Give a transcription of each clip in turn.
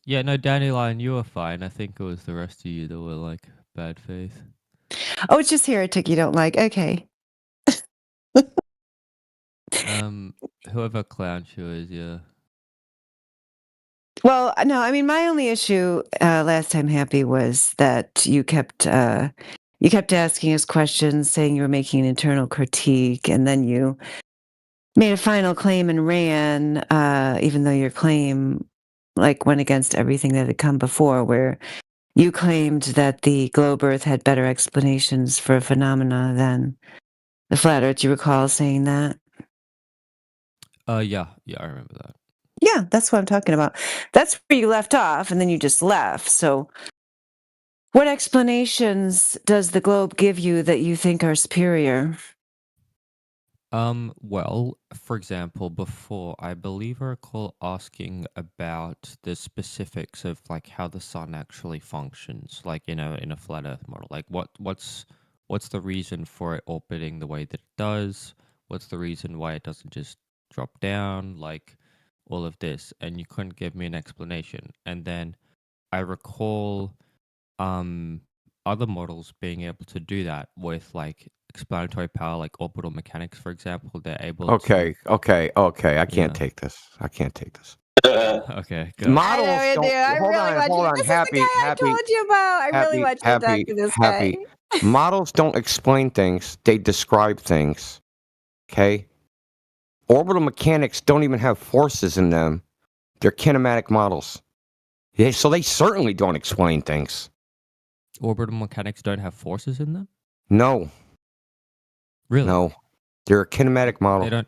Yeah, no, Dandelion, you were fine. I think it was the rest of you that were like bad faith. Oh, it's just heretic you don't like. Okay. Whoever Clown Shoe is, yeah. Well, no, I mean my only issue last time, Happy, was that you kept asking us questions, saying you were making an internal critique, and then you made a final claim and ran, even though your claim like went against everything that had come before, where you claimed that the globe Earth had better explanations for phenomena than the flat Earth. Do you recall saying that? Yeah, I remember that. Yeah, that's what I'm talking about. That's where you left off, and then you just left. So, what explanations does the globe give you that you think are superior? Well, for example, before I believe I recall asking about the specifics of like how the sun actually functions, like in a flat Earth model. Like what's the reason for it orbiting the way that it does? What's the reason why it doesn't just drop down? Like all of this, and you couldn't give me an explanation. And then I recall um other models being able to do that with like explanatory power, like orbital mechanics, for example. They're able to, Okay. I can't yeah. take this. Okay, go. I know Models you do. don't. I Hold really on, want hold you. on. This is the guy I told you about. I really want you to talk to this guy. Models don't explain things. They describe things. Okay. Orbital mechanics don't even have forces in them. They're kinematic models. Yeah, so they certainly don't explain things. Orbital mechanics don't have forces in them? No. Really? No. They're a kinematic model. They don't.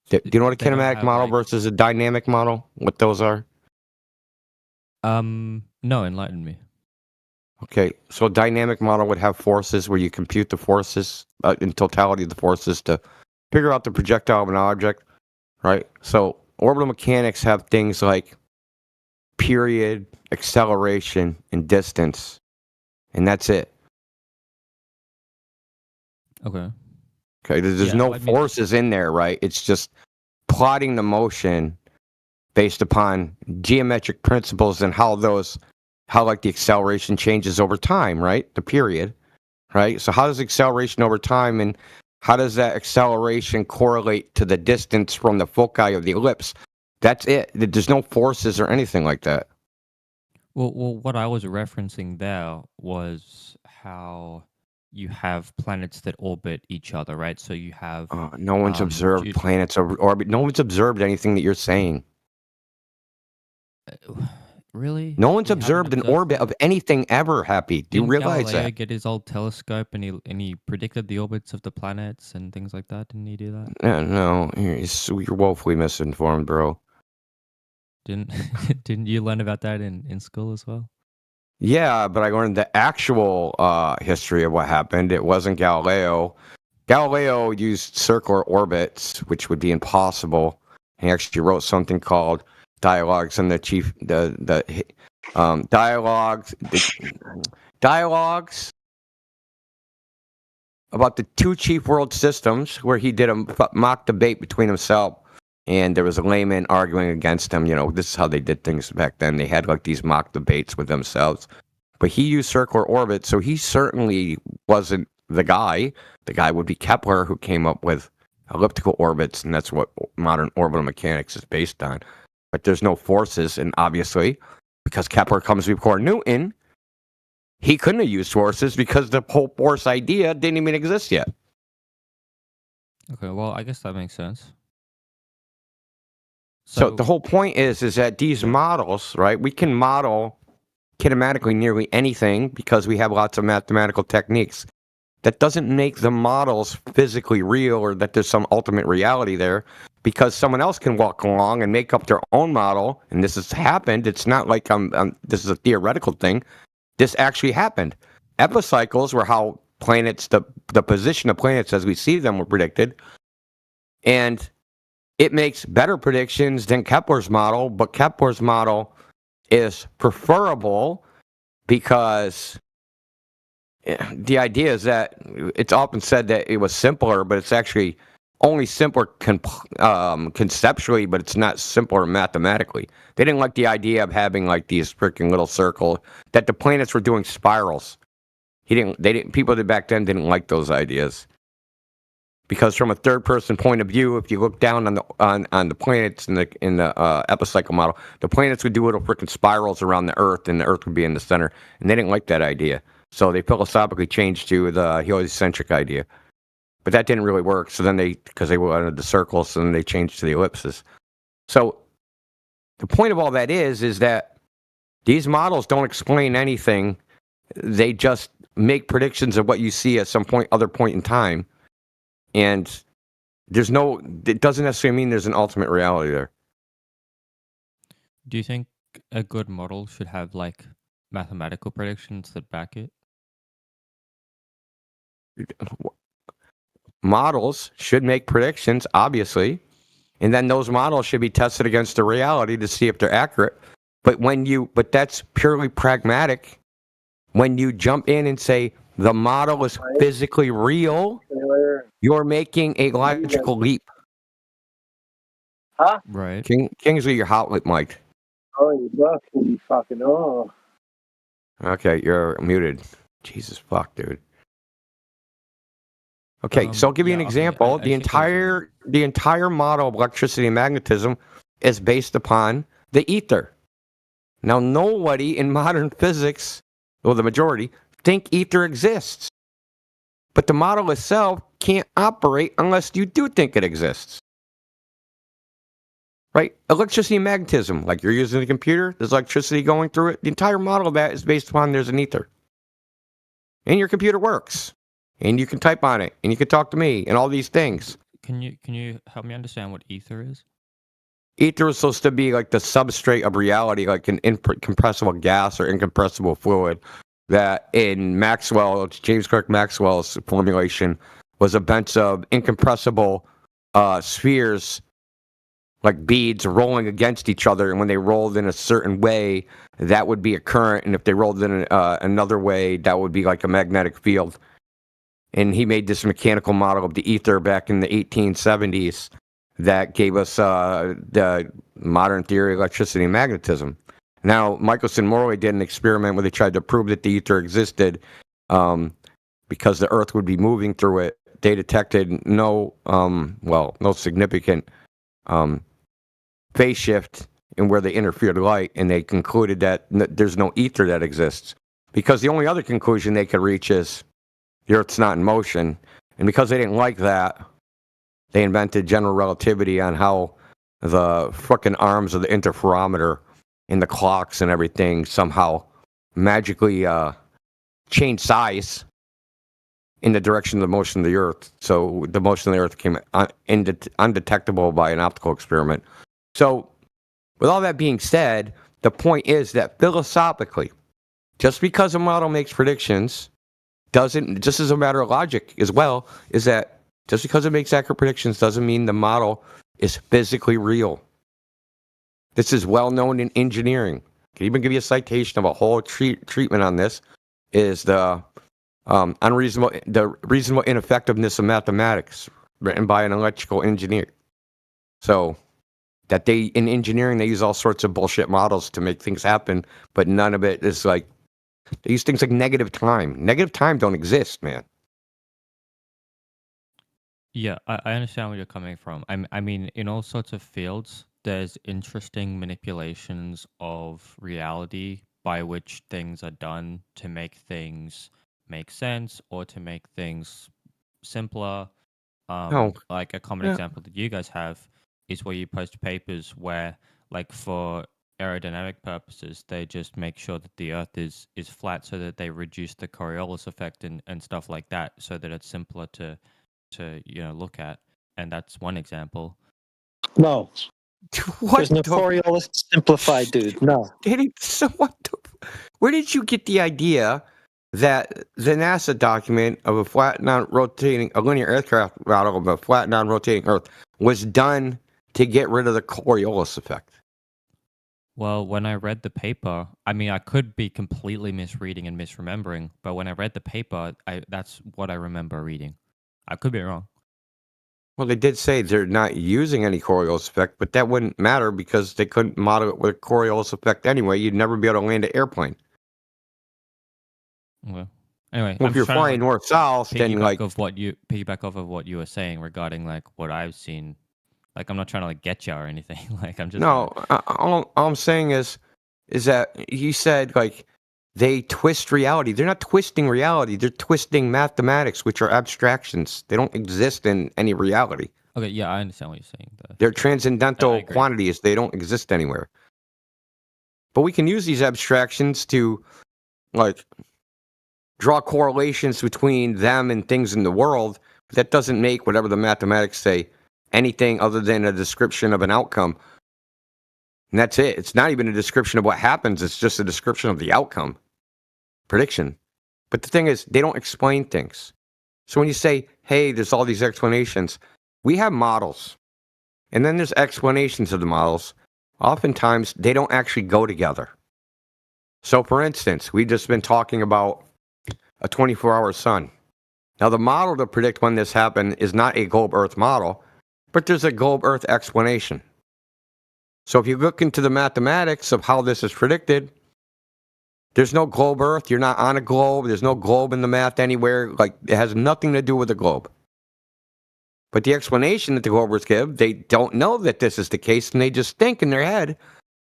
Do you know what a they don't kinematic have, model like- versus a dynamic model? What those are? No, enlighten me. Okay, so a dynamic model would have forces where you compute the forces in totality of the forces to figure out the projectile of an object, right? So orbital mechanics have things like period, acceleration, and distance, and that's it. Okay. Okay, there's Yeah, no I mean- forces in there, right? It's just plotting the motion based upon geometric principles and how like the acceleration changes over time, right? The period, right? So how does acceleration over time, and how does that acceleration correlate to the distance from the foci of the ellipse? That's it. There's no forces or anything like that. Well, what I was referencing there was how you have planets that orbit each other, right? So you have No one's observed planets orbit. No one's observed anything that you're saying. Really? No one's observed an orbit of anything ever, Happy. Do you realize Galileo that? get his old telescope and he predicted the orbits of the planets and things like that? Didn't he do that? No, you're woefully misinformed, bro. Didn't you learn about that in school as well? Yeah, but I learned the actual history of what happened. It wasn't Galileo. Galileo used circular orbits, which would be impossible. He actually wrote something called Dialogues and dialogues about the two chief world systems, where he did a mock debate between himself, and there was a layman arguing against him. You know, this is how they did things back then. They had like these mock debates with themselves. But he used circular orbits, so he certainly wasn't the guy. The guy would be Kepler, who came up with elliptical orbits, and that's what modern orbital mechanics is based on. But there's no forces, and obviously, because Kepler comes before Newton, he couldn't have used forces because the whole force idea didn't even exist yet. Okay, well, I guess that makes sense. So the whole point is that these models, right, we can model kinematically nearly anything because we have lots of mathematical techniques. That doesn't make the models physically real, or that there's some ultimate reality there, because someone else can walk along and make up their own model, and this has happened. It's not like this is a theoretical thing. This actually happened. Epicycles were how planets, the position of planets as we see them, were predicted, and it makes better predictions than Kepler's model, but Kepler's model is preferable because the idea is that it's often said that it was simpler, but it's actually only simpler conceptually, but it's not simpler mathematically. They didn't like the idea of having like these freaking little circle that the planets were doing spirals. People that back then didn't like those ideas. Because from a third person point of view, if you look down on the planets in the epicycle model, the planets would do little freaking spirals around the Earth, and the Earth would be in the center. And they didn't like that idea, so they philosophically changed to the heliocentric idea. But that didn't really work. So then because they wanted the circles, so then they changed to the ellipses. So the point of all that is that these models don't explain anything. They just make predictions of what you see at some other point in time. And it doesn't necessarily mean there's an ultimate reality there. Do you think a good model should have like mathematical predictions that back it? Models should make predictions, obviously, and then those models should be tested against the reality to see if they're accurate. But that's purely pragmatic. When you jump in and say the model is physically real, you're making a logical leap. Huh? Right. Kingsley, you're hot with Mike. Oh, you look, you fucking Okay, you're muted. Jesus fuck, dude. Okay, so I'll give you an example. I The entire model of electricity and magnetism is based upon the ether. Now, nobody in modern physics, well, the majority, think ether exists. But the model itself can't operate unless you do think it exists. Right? Electricity and magnetism, like you're using a computer, there's electricity going through it. The entire model of that is based upon there's an ether. And your computer works. And you can type on it. And you can talk to me and all these things. Can you help me understand what ether is? Ether is supposed to be like the substrate of reality, like an incompressible gas or incompressible fluid that in James Clerk Maxwell's formulation was a bunch of incompressible spheres like beads rolling against each other, and when they rolled in a certain way, that would be a current, and if they rolled in another way, that would be like a magnetic field. And he made this mechanical model of the ether back in the 1870s that gave us the modern theory of electricity and magnetism. Now, Michelson Morley did an experiment where they tried to prove that the ether existed because the Earth would be moving through it. They detected no significant phase shift in where they interfered light, and they concluded that there's no ether that exists. Because the only other conclusion they could reach is the Earth's not in motion. And because they didn't like that, they invented general relativity on how the frickin' arms of the interferometer and the clocks and everything somehow magically change size in the direction of the motion of the Earth. So the motion of the Earth became undetectable by an optical experiment. So with all that being said, the point is that philosophically, just because a model makes predictions just as a matter of logic as well, is that just because it makes accurate predictions doesn't mean the model is physically real. This is well known in engineering. I can even give you a citation of a whole treatment on this, is the reasonable ineffectiveness of mathematics, written by an electrical engineer. So that in engineering, they use all sorts of bullshit models to make things happen, but none of it is like, they use things like negative time. Negative time don't exist, man. Yeah, I understand where you're coming from. I mean, in all sorts of fields, there's interesting manipulations of reality by which things are done to make things make sense or to make things simpler. Like a common example that you guys have is where you post papers where, like, for aerodynamic purposes, they just make sure that the Earth is flat so that they reduce the Coriolis effect and stuff like that, so that it's simpler to look at. And that's one example. No. What There's no Coriolis simplified, dude. No. Where did you get the idea that the NASA document of a linear aircraft model of a flat, non-rotating Earth was done to get rid of the Coriolis effect? Well, when I read the paper, I mean, I could be completely misreading and misremembering, but when I read the paper, that's what I remember reading. I could be wrong. Well, they did say they're not using any Coriolis effect, but that wouldn't matter because they couldn't model it with Coriolis effect anyway. You'd never be able to land an airplane. Well, anyway, Well, I'm if you're just trying to flying north-south, then like piggyback off of what you were saying regarding like what I've seen. Like, I'm not trying to like get you or anything. Like, I'm just no, all I'm saying is that he said like they twist reality. They're not twisting reality. They're twisting mathematics, which are abstractions. They don't exist in any reality. okay. Yeah, I understand what you're saying. They're transcendental agree. quantities. They don't exist anywhere. But we can use these abstractions to like draw correlations between them and things in the world. But that doesn't make whatever the mathematics say anything other than a description of an outcome. And that's it. It's not even a description of what happens. It's just a description of the outcome. Prediction. But the thing is, they don't explain things. So when you say, hey, there's all these explanations, we have models. And then there's explanations of the models. Oftentimes, they don't actually go together. So for instance, we've just been talking about a 24-hour sun. Now, the model to predict when this happened is not a globe Earth model, but there's a globe Earth explanation. So if you look into the mathematics of how this is predicted, there's no globe Earth. You're not on a globe. There's no globe in the math anywhere. Like, it has nothing to do with the globe. But the explanation that the globers give, they don't know that this is the case, and they just think in their head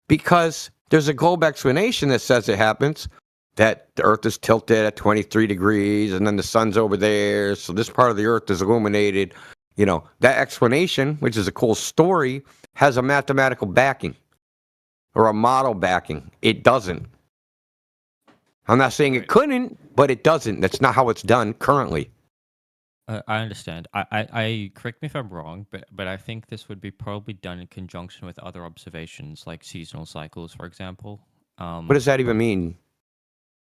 because there's a globe explanation that says it happens, that the Earth is tilted at 23 degrees, and then the sun's over there, so this part of the Earth is illuminated. You know, that explanation, which is a cool story, has a mathematical backing or a model backing. It doesn't. I'm not saying it couldn't, but it doesn't. That's not how it's done currently. I understand. I correct me if I'm wrong, but I think this would be probably done in conjunction with other observations, like seasonal cycles, for example. What does that even mean?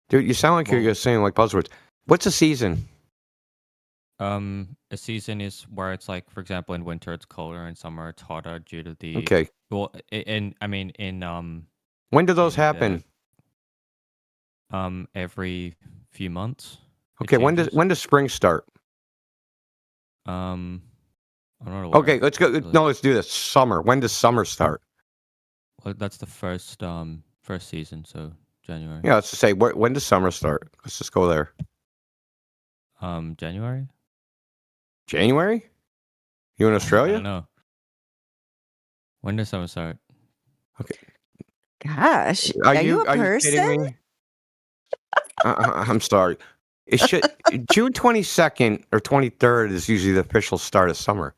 Dude, you sound like you're just saying like buzzwords. What's a season? A season is where it's like, for example, in winter it's colder, in summer it's hotter due to the Okay. Well, I mean in When do those happen? Every few months. Okay, when does spring start? I'm not aware. Okay, let's go. No, let's do this. Summer. When does summer start? Well, that's the first season, so January. Yeah, let's just say when does summer start? Let's just go there. January. January? You in Australia? I don't know. When does summer start? Okay. Gosh, are you a person? You kidding me? I'm sorry. It should June 22nd or 23rd is usually the official start of summer,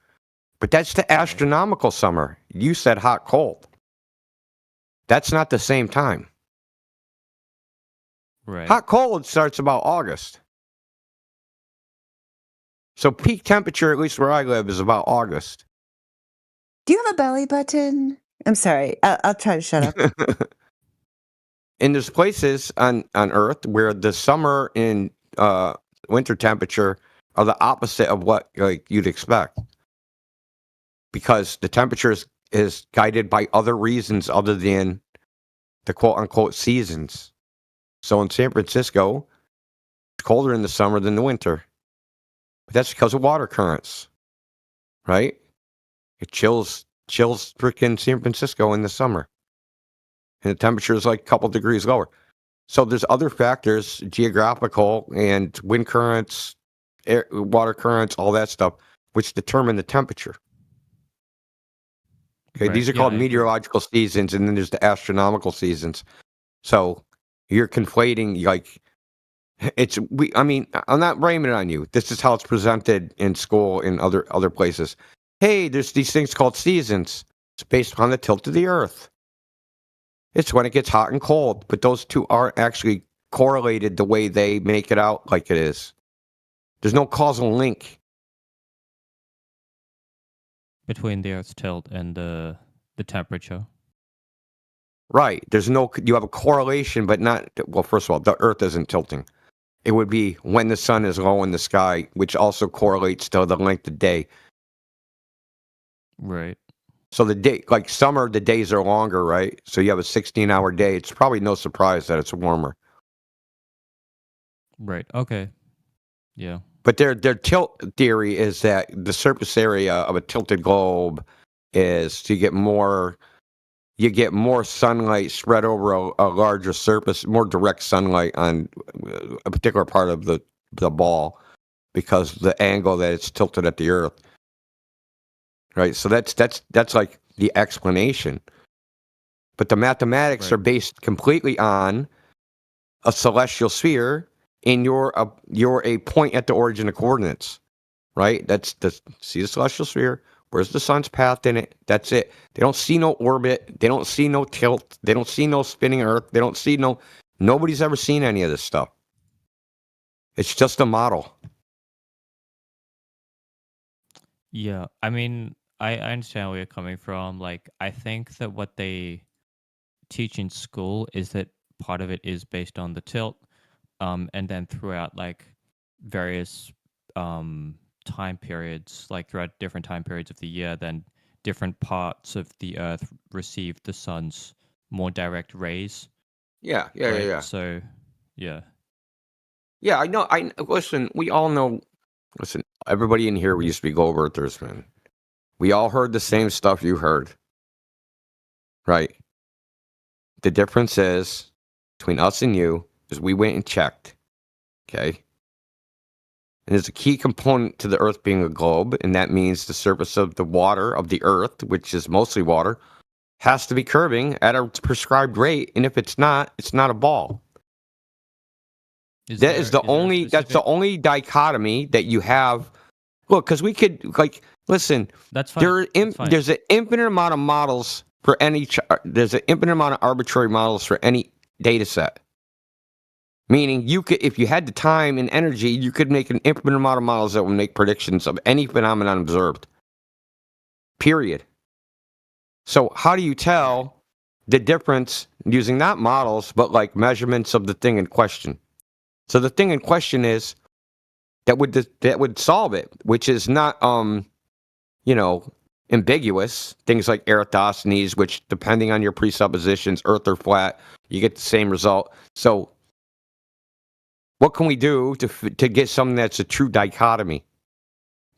but that's the astronomical summer. You said hot, cold. That's not the same time. Right. Hot, cold starts about August. So peak temperature, at least where I live, is about August. Do you have a belly button? I'm sorry. I'll try to shut up. And there's places on Earth where the summer and winter temperature are the opposite of what like you'd expect, because the temperature is guided by other reasons other than the quote unquote seasons. So in San Francisco, it's colder in the summer than the winter, but that's because of water currents, right? It chills freaking San Francisco in the summer, and the temperature is like a couple degrees lower. So there's other factors, geographical and wind currents, water currents, all that stuff, which determine the temperature. Okay, Right. these are called meteorological seasons, and then there's the astronomical seasons. So you're conflating like I mean, I'm not blaming it on you. This is how it's presented in school and other places. Hey, there's these things called seasons. It's based on the tilt of the Earth. It's when it gets hot and cold, but those two aren't actually correlated the way they make it out like it is. There's no causal link between the Earth's tilt and the temperature. Right. You have a correlation, but not, well, first of all, the Earth isn't tilting. It would be when the sun is low in the sky, which also correlates to the length of day. Right. So the day, like summer, the days are longer, right? So you have a 16-hour day. It's probably no surprise that it's warmer. Right. Okay. Yeah. But their tilt theory is that the surface area of a tilted globe is to get more. You get more sunlight spread over a larger surface, more direct sunlight on a particular part of the ball because the angle that it's tilted at the Earth. Right. So that's like the explanation. But the mathematics Right. are based completely on a celestial sphere, and you're a point at the origin of coordinates, right? See the celestial sphere. Where's the sun's path in it? That's it. They don't see no orbit. They don't see no tilt. They don't see no spinning Earth. They don't see no. Nobody's ever seen any of this stuff. It's just a model. Yeah, I mean, I understand where you're coming from. Like, I think that what they teach in school is that part of it is based on the tilt, and then throughout like various time periods, like throughout different time periods of the year, then different parts of the Earth receive the sun's more direct rays. Yeah. Right. So, yeah. Yeah, I know. Listen. We all know. Listen, everybody in here, we used to be Globe Earthers, man. We all heard the same stuff you heard, right? The difference is between us and you is we went and checked, okay? And there's a key component to the Earth being a globe, and that means the surface of the water of the Earth, which is mostly water, has to be curving at a prescribed rate, and if it's not a ball. That's the only dichotomy that you have. Look, because we could listen. That's fine. There's an infinite amount of models for any. There's an infinite amount of arbitrary models for any data set. Meaning, you could, if you had the time and energy, you could make an infinite amount of models that would make predictions of any phenomenon observed. Period. So, how do you tell the difference using not models, but like measurements of the thing in question? So the thing in question is that would solve it, which is not ambiguous. Things like Eratosthenes, which depending on your presuppositions, Earth or flat, you get the same result. So what can we do to get something that's a true dichotomy?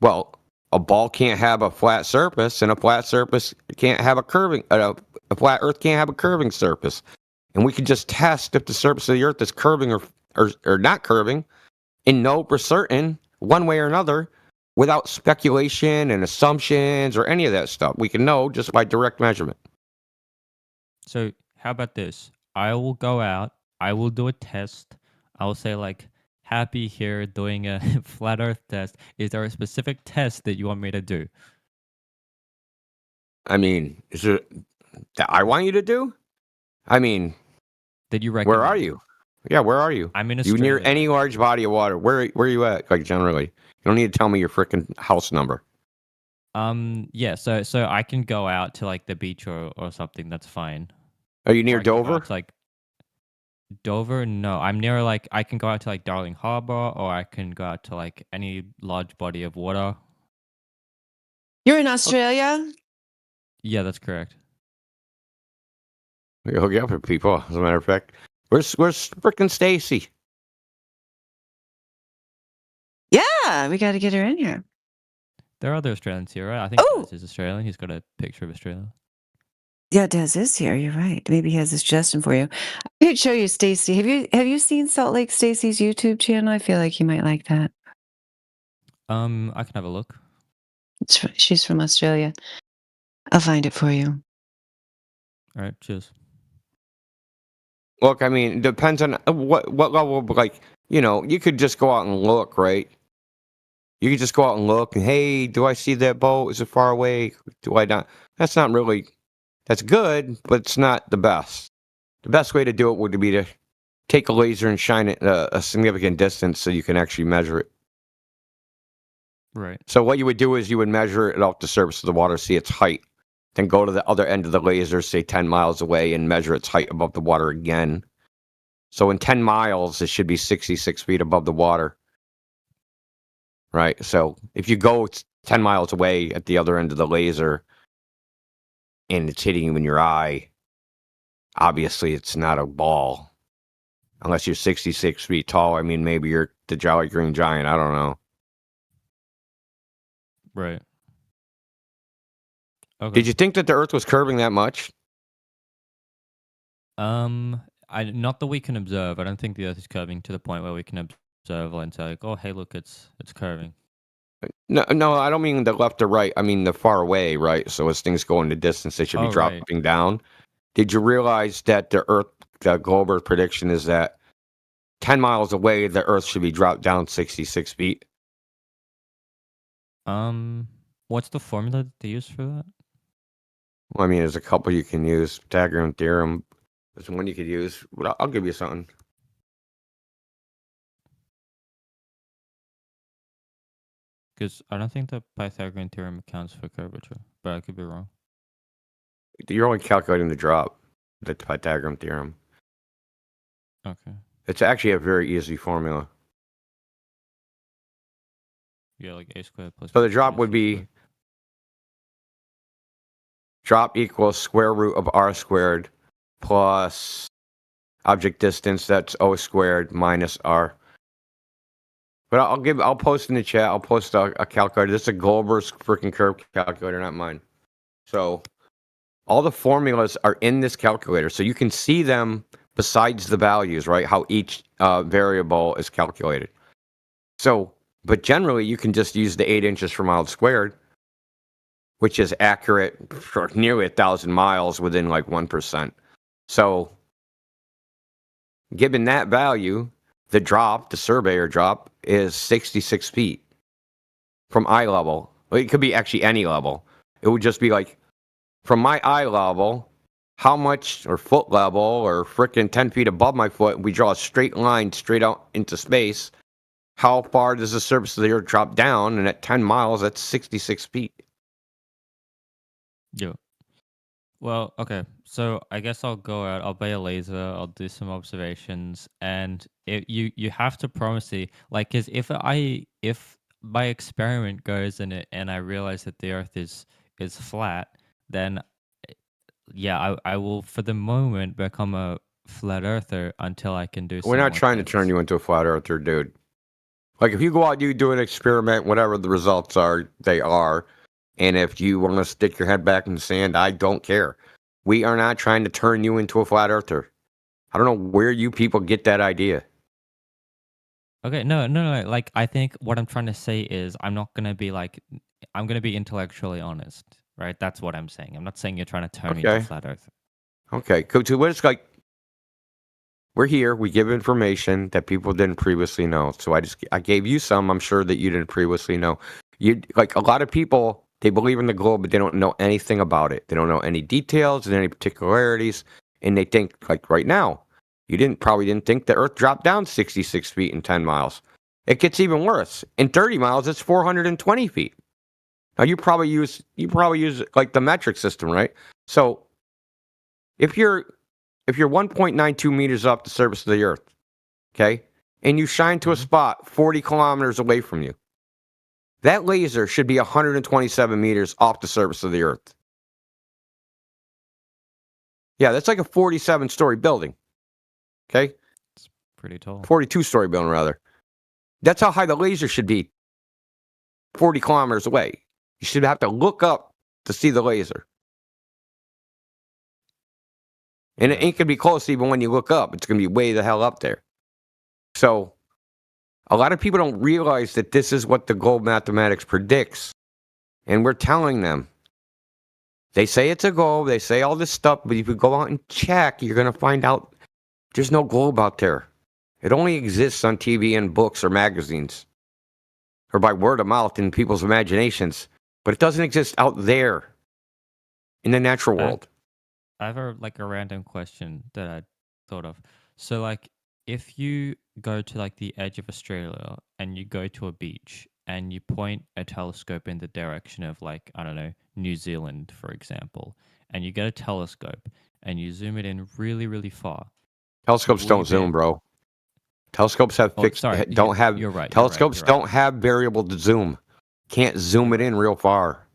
Well, a ball can't have a flat surface, and a flat surface can't have a curving. A flat Earth can't have a curving surface, and we can just test if the surface of the Earth is curving or not curving, and know for certain one way or another without speculation and assumptions or any of that stuff. We can know just by direct measurement. So how about this? I will go out. I will do a test. I will say like, Happy here doing a flat Earth test. Is there a specific test that you want me to do? I mean, is it that I want you to do? I mean, That you recommend? where are you? Yeah, where are you? I'm in You Australia. near any large body of water? Where are you at? Like generally, you don't need to tell me your freaking house number. Yeah. So I can go out to like the beach or something. That's fine. Are you near Or I can go Dover? out to, like Dover? No, I'm near like I can go out to like Darling Harbour, or I can go out to like any large body of water. You're in Australia? Yeah, that's correct. We hook you up with people. As a matter of fact, where's freaking Stacy? Yeah, we got to get her in here. There are other Australians here, right? I think Oh! Des is Australian. He's got a picture of Australia. Yeah, Des is here. You're right. Maybe he has a suggestion for you. I could show you Stacy. Have you seen Salt Lake Stacy's YouTube channel? I feel like you might like that. I can have a look. She's from Australia. I'll find it for you. All right, cheers. Look, I mean, it depends on what level. Like, you could just go out and look, right? You could just go out and look, and hey, do I see that boat? Is it far away? Do I not? That's not really. That's good, but it's not the best. The best way to do it would be to take a laser and shine it a significant distance so you can actually measure it. Right. So what you would do is you would measure it off the surface of the water, see its height, then go to the other end of the laser, say 10 miles away, and measure its height above the water again. So in 10 miles, it should be 66 feet above the water. Right? So if you go 10 miles away at the other end of the laser and it's hitting you in your eye, obviously it's not a ball. Unless you're 66 feet tall. I mean, maybe you're the Jolly Green Giant. I don't know. Right. Okay. Did you think that the Earth was curving that much? Not that we can observe. I don't think the Earth is curving to the point where we can observe and say, like, oh, hey, look, it's curving. No, I don't mean the left or right. I mean the far away, right? So as things go into distance, they should be Oh, right. dropping down. Did you realize that the Glob Earth prediction is that 10 miles away, the Earth should be dropped down 66 feet? What's the formula that they use for that? Well, I mean, there's a couple you can use. Pythagorean theorem. There's one you could use. But I'll give you something. Because I don't think the Pythagorean theorem accounts for curvature, but I could be wrong. You're only calculating the drop, the Pythagorean theorem. Okay. It's actually a very easy formula. Yeah, like a squared plus. So the drop would be drop equals square root of r squared plus object distance, that's o squared minus r. But I'll post in the chat. I'll post a calculator. This is a Glober's freaking curve calculator, not mine. So all the formulas are in this calculator, so you can see them besides the values, right? How each variable is calculated. So, but generally, you can just use the 8 inches per mile squared, which is accurate for nearly 1,000 miles within like 1%. So, given that value, the drop, the surveyor drop, is 66 feet from eye level. Well, it could be actually any level. It would just be like, from my eye level, how much, or foot level, or frickin' 10 feet above my foot, we draw a straight line straight out into space. How far does the surface of the Earth drop down? And at 10 miles, that's 66 feet. Yeah. Well, okay. So I guess I'll go out. I'll buy a laser. I'll do some observations, and you have to promise me, like, because if my experiment goes and I realize that the Earth is flat, then yeah, I will for the moment become a flat earther until I can do. We're some not more trying to turn tests. you into a flat earther, dude. Like, if you go out, you do an experiment, whatever the results are, they are. And if you want to stick your head back in the sand, I don't care. We are not trying to turn you into a flat earther. I don't know where you people get that idea. Okay, no. Like, I think what I'm trying to say is I'm not gonna be like, I'm gonna be intellectually honest, right? That's what I'm saying. I'm not saying you're trying to turn me into a Okay. flat earther. Okay. So what it's like, we're here. We give information that people didn't previously know. So I gave you some. I'm sure that you didn't previously know. You like a lot of people. They believe in the globe, but they don't know anything about it. They don't know any details and any particularities, and they think like right now. You probably didn't think the Earth dropped down 66 feet in 10 miles. It gets even worse. In 30 miles, it's 420 feet. Now you probably use like the metric system, right? So if you're 1.92 meters off the surface of the Earth, okay, and you shine to a spot 40 kilometers away from you, that laser should be 127 meters off the surface of the Earth. Yeah, that's like a 47-story building. Okay? It's pretty tall. 42-story building, rather. That's how high the laser should be 40 kilometers away. You should have to look up to see the laser. And it ain't going to be close even when you look up. It's going to be way the hell up there. So, a lot of people don't realize that this is what the globe mathematics predicts. And we're telling them. They say it's a globe. They say all this stuff. But if you go out and check, you're going to find out there's no globe out there. It only exists on TV and books or magazines. Or by word of mouth in people's imaginations. But it doesn't exist out there in the natural world. I have a random question that I thought of. So, like, if you go to like the edge of Australia and you go to a beach and you point a telescope in the direction of, like, I don't know, New Zealand, for example, and you get a telescope and you zoom it in really, really far. Telescopes don't zoom, bro. Telescopes have fixed. Don't have. You're right. Telescopes don't have variable to zoom. Can't zoom it in real far.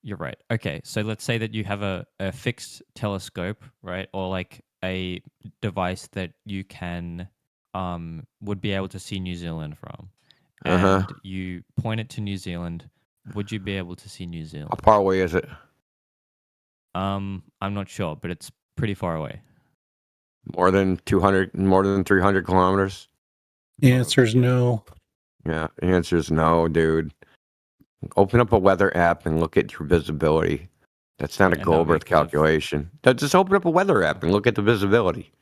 You're right. Okay, so let's say that you have a fixed telescope, right, or like a device that you can would be able to see New Zealand from, and you point it to New Zealand. would you be able to see New How Zealand? far away is it? I'm not sure, but it's pretty far away. More than 200, more than 300 kilometers? The answer is no. Yeah, the answer is no, dude. Open up a weather app and look at your visibility. That's not a And Glob that'll be Earth kind of calculation. Just open up a weather app and look at the visibility.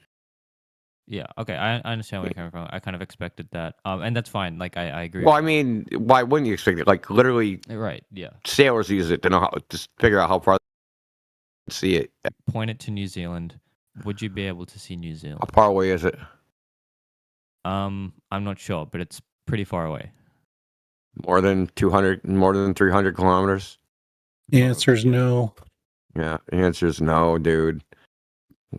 yeah. Okay, I understand where you're coming from. I kind of expected that. And that's fine. Like I agree. Well, I mean, why wouldn't you expect it? Like literally, Right. Yeah. sailors use it to know how to figure out how far they can see it. Point it to New Zealand. Would you be able to see New How Zealand? far away is it? I'm not sure, but it's pretty far away. More than 200, more than 300 kilometers? The answer is no. Yeah, the answer is no, dude.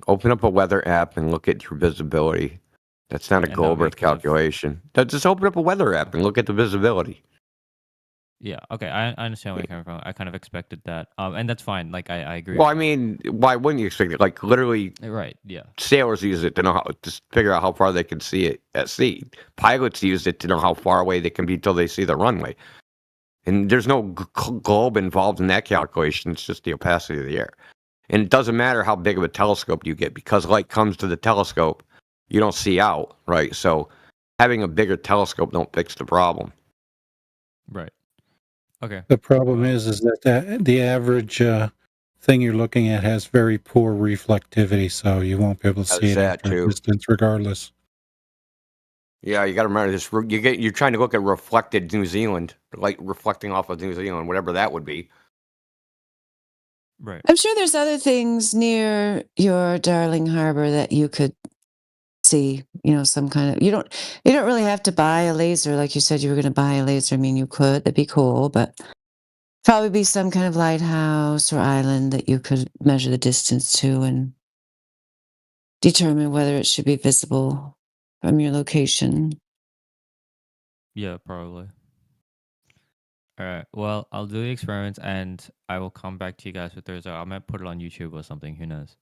Open up a weather app and look at your visibility. That's not a And that'll Glob be Earth kind of calculation. Just open up a weather app and look at the visibility. yeah. Okay, I understand where you're coming from. I kind of expected that. And that's fine. Like I agree. Well, I mean, why wouldn't you expect it? Like literally, Right. Yeah. sailors use it to know how to figure out how far they can see it at sea. Pilots use it to know how far away they can be till they see the runway. And there's no globe involved in that calculation. It's just the opacity of the air. And it doesn't matter how big of a telescope you get because light comes to the telescope, you don't see out, right? So having a bigger telescope don't fix the problem. Right. Okay. The problem is that the average thing you're looking at has very poor reflectivity, so you won't be able to see it That at too. a distance regardless. Yeah, you got to remember this. You're trying to look at reflected New Zealand, like reflecting off of New Zealand, whatever that would be. Right. I'm sure there's other things near your darling harbor that you could see, some kind of you don't really have to buy a laser like you said you were going to buy a laser. I mean, you could. That'd be cool, but probably be some kind of lighthouse or island that you could measure the distance to and determine whether it should be visible from your location. Yeah, probably. All right. Well, I'll do the experiments and I will come back to you guys with the result. I might put it on YouTube or something. Who knows?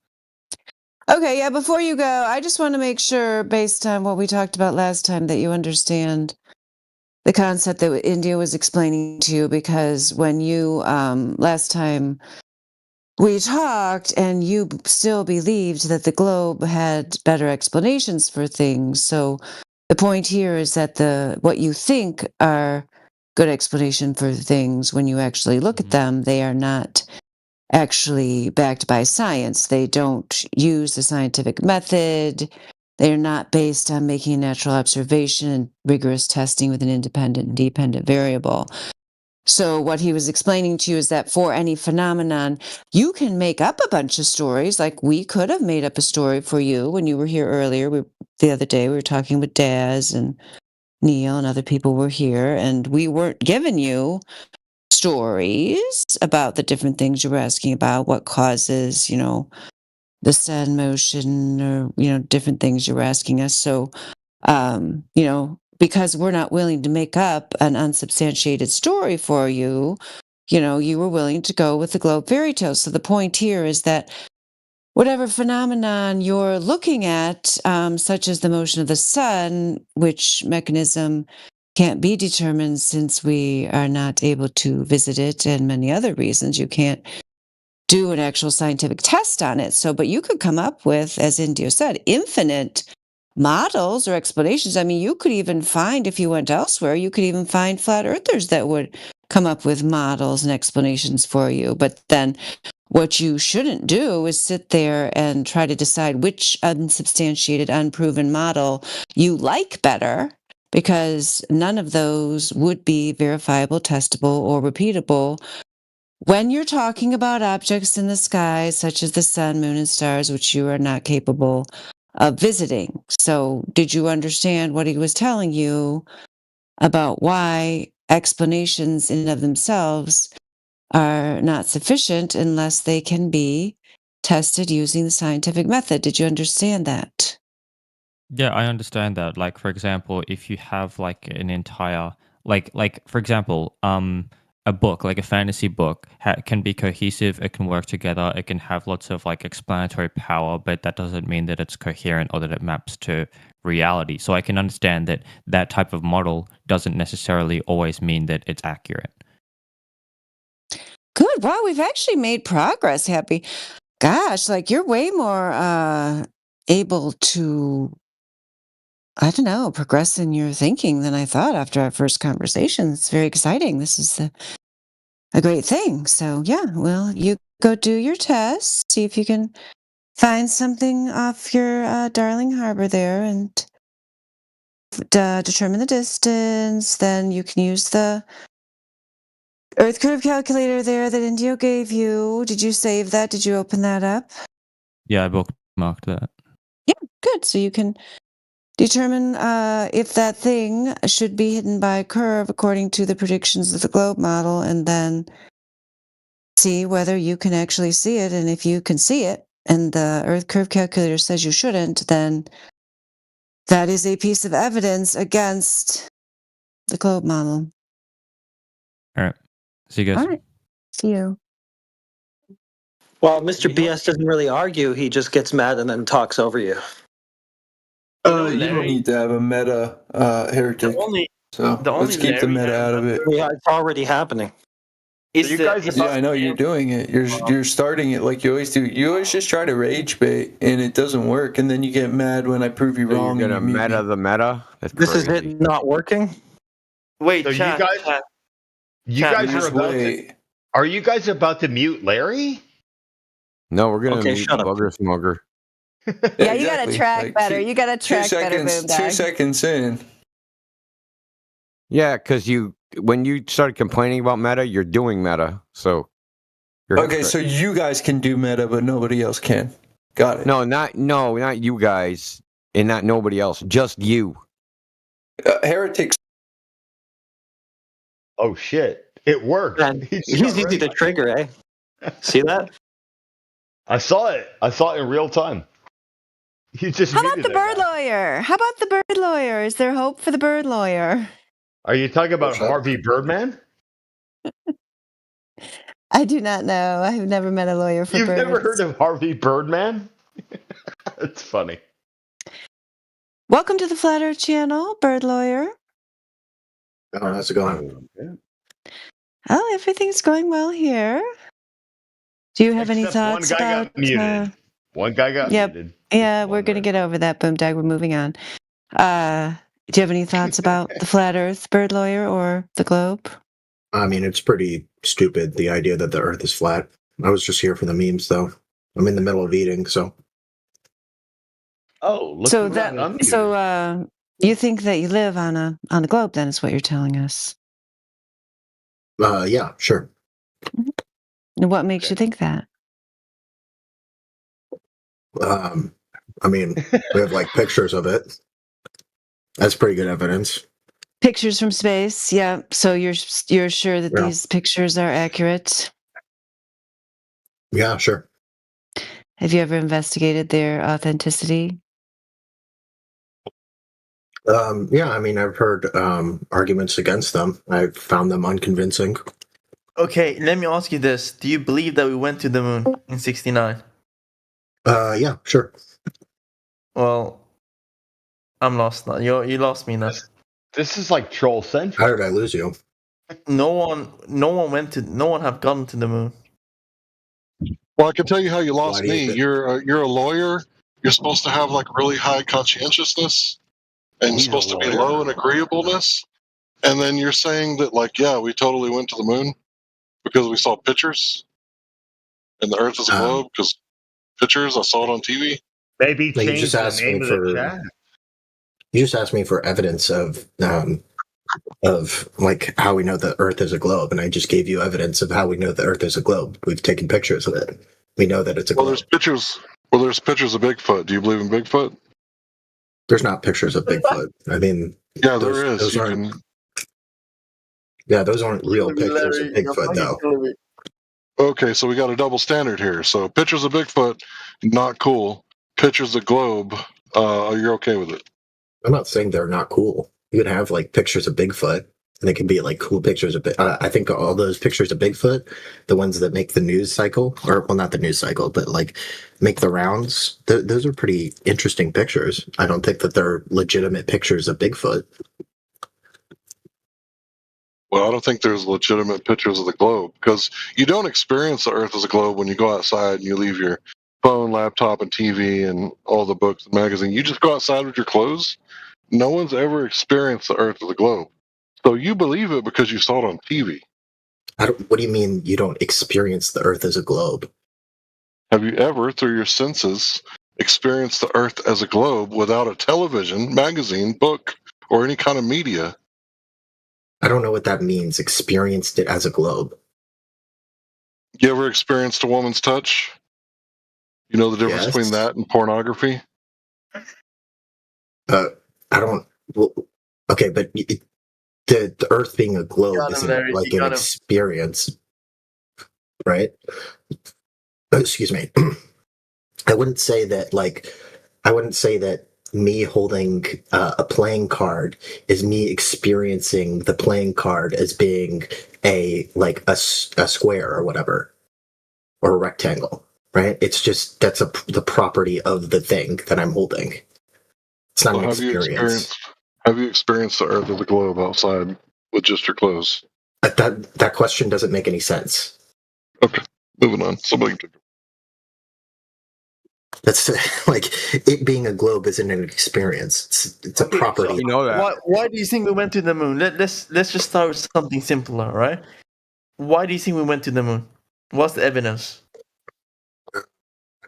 Okay, yeah, before you go, I just want to make sure, based on what we talked about last time, that you understand the concept that India was explaining to you, because when you, last time we talked and you still believed that the globe had better explanations for things. So the point here is that what you think are good explanation for things, when you actually look at them, they are not actually backed by science. They don't use the scientific method. They're not based on making a natural observation and rigorous testing with an independent and dependent variable. So what he was explaining to you is that for any phenomenon, you can make up a bunch of stories. Like we could have made up a story for you when you were here earlier. The other day we were talking with Daz and Neil and other people were here, and we weren't giving you stories about the different things you were asking about, what causes, the sun motion, or, different things you were asking us. So, because we're not willing to make up an unsubstantiated story for you, you were willing to go with the Globe fairy tale. So the point here is that whatever phenomenon you're looking at, such as the motion of the sun, which mechanism can't be determined since we are not able to visit it, and many other reasons you can't do an actual scientific test on it. So, but you could come up with, as Indio said, infinite models or explanations. I mean, you could even find, if you went elsewhere, you could even find flat earthers that would come up with models and explanations for you. But then what you shouldn't do is sit there and try to decide which unsubstantiated, unproven model you like better, because none of those would be verifiable, testable, or repeatable when you're talking about objects in the sky, such as the sun, moon, and stars, which you are not capable of visiting. So, did you understand what he was telling you about why explanations in and of themselves are not sufficient unless they can be tested using the scientific method? Did you understand that? Yeah, I understand that. Like, for example, if you have like an entire, like for example, a book, like a fantasy book, can be cohesive. It can work together. It can have lots of like explanatory power, but that doesn't mean that it's coherent or that it maps to reality. So I can understand that that type of model doesn't necessarily always mean that it's accurate. Good. Wow, we've actually made progress, Happy. Gosh, like you're way more able to, I don't know, progress in your thinking than I thought after our first conversation. It's very exciting. This is a great thing. So, yeah, well, you go do your tests, see if you can find something off your darling harbor there and determine the distance. Then you can use the Earth curve calculator there that Indio gave you. Did you save that? Did you open that up? Yeah, I bookmarked that. Yeah, good. So you can determine if that thing should be hidden by a curve according to the predictions of the Globe model, and then see whether you can actually see it. And if you can see it, and the Earth curve calculator says you shouldn't, then that is a piece of evidence against the Globe model. All right. See you guys. All right. See you. Well, Mr. BS doesn't really argue. He just gets mad and then talks over you. You don't need to have a meta heretic. Let's keep the meta out of it. Yeah, it's already happening. Yeah, I know you're doing it. You're starting it like you always do. You always just try to rage bait, and it doesn't work, and then you get mad when I prove you wrong. You're gonna meta the meta. That's This crazy. is it not working. Wait, So chat, you guys are about wait. Are you guys about to mute Larry? No, we're gonna Okay, mute shut up. Bugger Smugger. Yeah, you gotta track better. You gotta track better, Boom 2 seconds in. Yeah, because when you started complaining about meta, you're doing meta. So you're Okay, so you guys can do meta, but nobody else can. Got it. no, not you guys, and not nobody else. Just you. Heretics. Oh shit! It worked. And He just he's got easy rid to of it. trigger, eh? See that? I saw it. I saw it in real time. He just. How about muted the that bird guy. lawyer? How about the bird lawyer? Is there hope for the bird lawyer? Are you talking about What's up? Harvey Birdman? I do not know. I have never met a lawyer for You've birds. never heard of Harvey Birdman? That's funny. Welcome to the Flat Earth Channel, bird lawyer. Oh, how's it going? Oh, everything's going well here. Do you have any Except thoughts one guy about? got muted. One guy got Yep. muted. Yeah, Just we're one going to there. get over that, Boomdag. We're moving on. Do you have any thoughts about the Flat Earth, bird lawyer, or the globe? I mean, it's pretty stupid, the idea that the Earth is flat. I was just here for the memes, though. I'm in the middle of eating, so. Oh, look So who got unmuted. so you think that you live on a globe? Then is what you're telling us. Yeah, sure. And what makes you think that? I mean, we have like pictures of it. That's pretty good evidence. Pictures from space, yeah. So you're sure that Yeah. these pictures are accurate? Yeah, sure. Have you ever investigated their authenticity? Yeah, I mean, I've heard arguments against them. I've found them unconvincing. Okay, let me ask you this. Do you believe that we went to the moon in 69? Yeah, sure. Well, I'm lost now. You lost me now. This is like troll How central. did I lose you? No one have gone to the moon. Well, I can tell you how you Why lost do you me. think- You're a lawyer. You're supposed to have like really high conscientiousness, and you're He's a supposed to be lawyer. low in agreeableness. And then you're saying that like, yeah, we totally went to the moon because we saw pictures, and the Earth is a globe because pictures. I saw it on TV. Maybe No, you change just the asked name me of for- the chat. You just asked me for evidence of like how we know the Earth is a globe, and I just gave you evidence of how we know the Earth is a globe. We've taken pictures of it. We know that it's a Well, globe. there's pictures. Well, there's pictures of Bigfoot. Do you believe in Bigfoot? There's not pictures of Bigfoot. I mean, Yeah, Those- there is. those You aren't- can- yeah, those aren't real pictures of Bigfoot, though. Okay, so we got a double standard here. So pictures of Bigfoot, not cool. Pictures of globe, you're okay with it. I'm not saying they're not cool. You could have like pictures of Bigfoot, and they can be like cool pictures of. I think all those pictures of Bigfoot, the ones that make the news cycle, or well, not the news cycle, but like make the rounds. Those are pretty interesting pictures. I don't think that they're legitimate pictures of Bigfoot. Well, I don't think there's legitimate pictures of the globe because you don't experience the Earth as a globe when you go outside and you leave your phone, laptop, and TV and all the books and magazines. You just go outside with your clothes. No one's ever experienced the Earth as a globe. So you believe it because you saw it on TV. What do you mean you don't experience the Earth as a globe? Have you ever, through your senses, experienced the Earth as a globe without a television, magazine, book, or any kind of media? I don't know what that means. Experienced it as a globe. You ever experienced a woman's touch? You know the difference between Yes. that and pornography? I don't. Well, okay, but the Earth being a globe got him isn't there. like You an got him. experience, right? Excuse me. I wouldn't say that. I wouldn't say that me holding a playing card is me experiencing the playing card as being a square or whatever, or a rectangle, right? It's just that's the property of the thing that I'm holding. It's not So an experience. have you experienced the Earth as a globe outside with just your clothes? That question doesn't make any sense. Okay, moving on. Somebody can That's like it being a globe isn't an experience. It's a Okay, property. so You know that. why do you think we went to the moon? Let's just start with something simpler, right? Why do you think we went to the moon? What's the evidence? I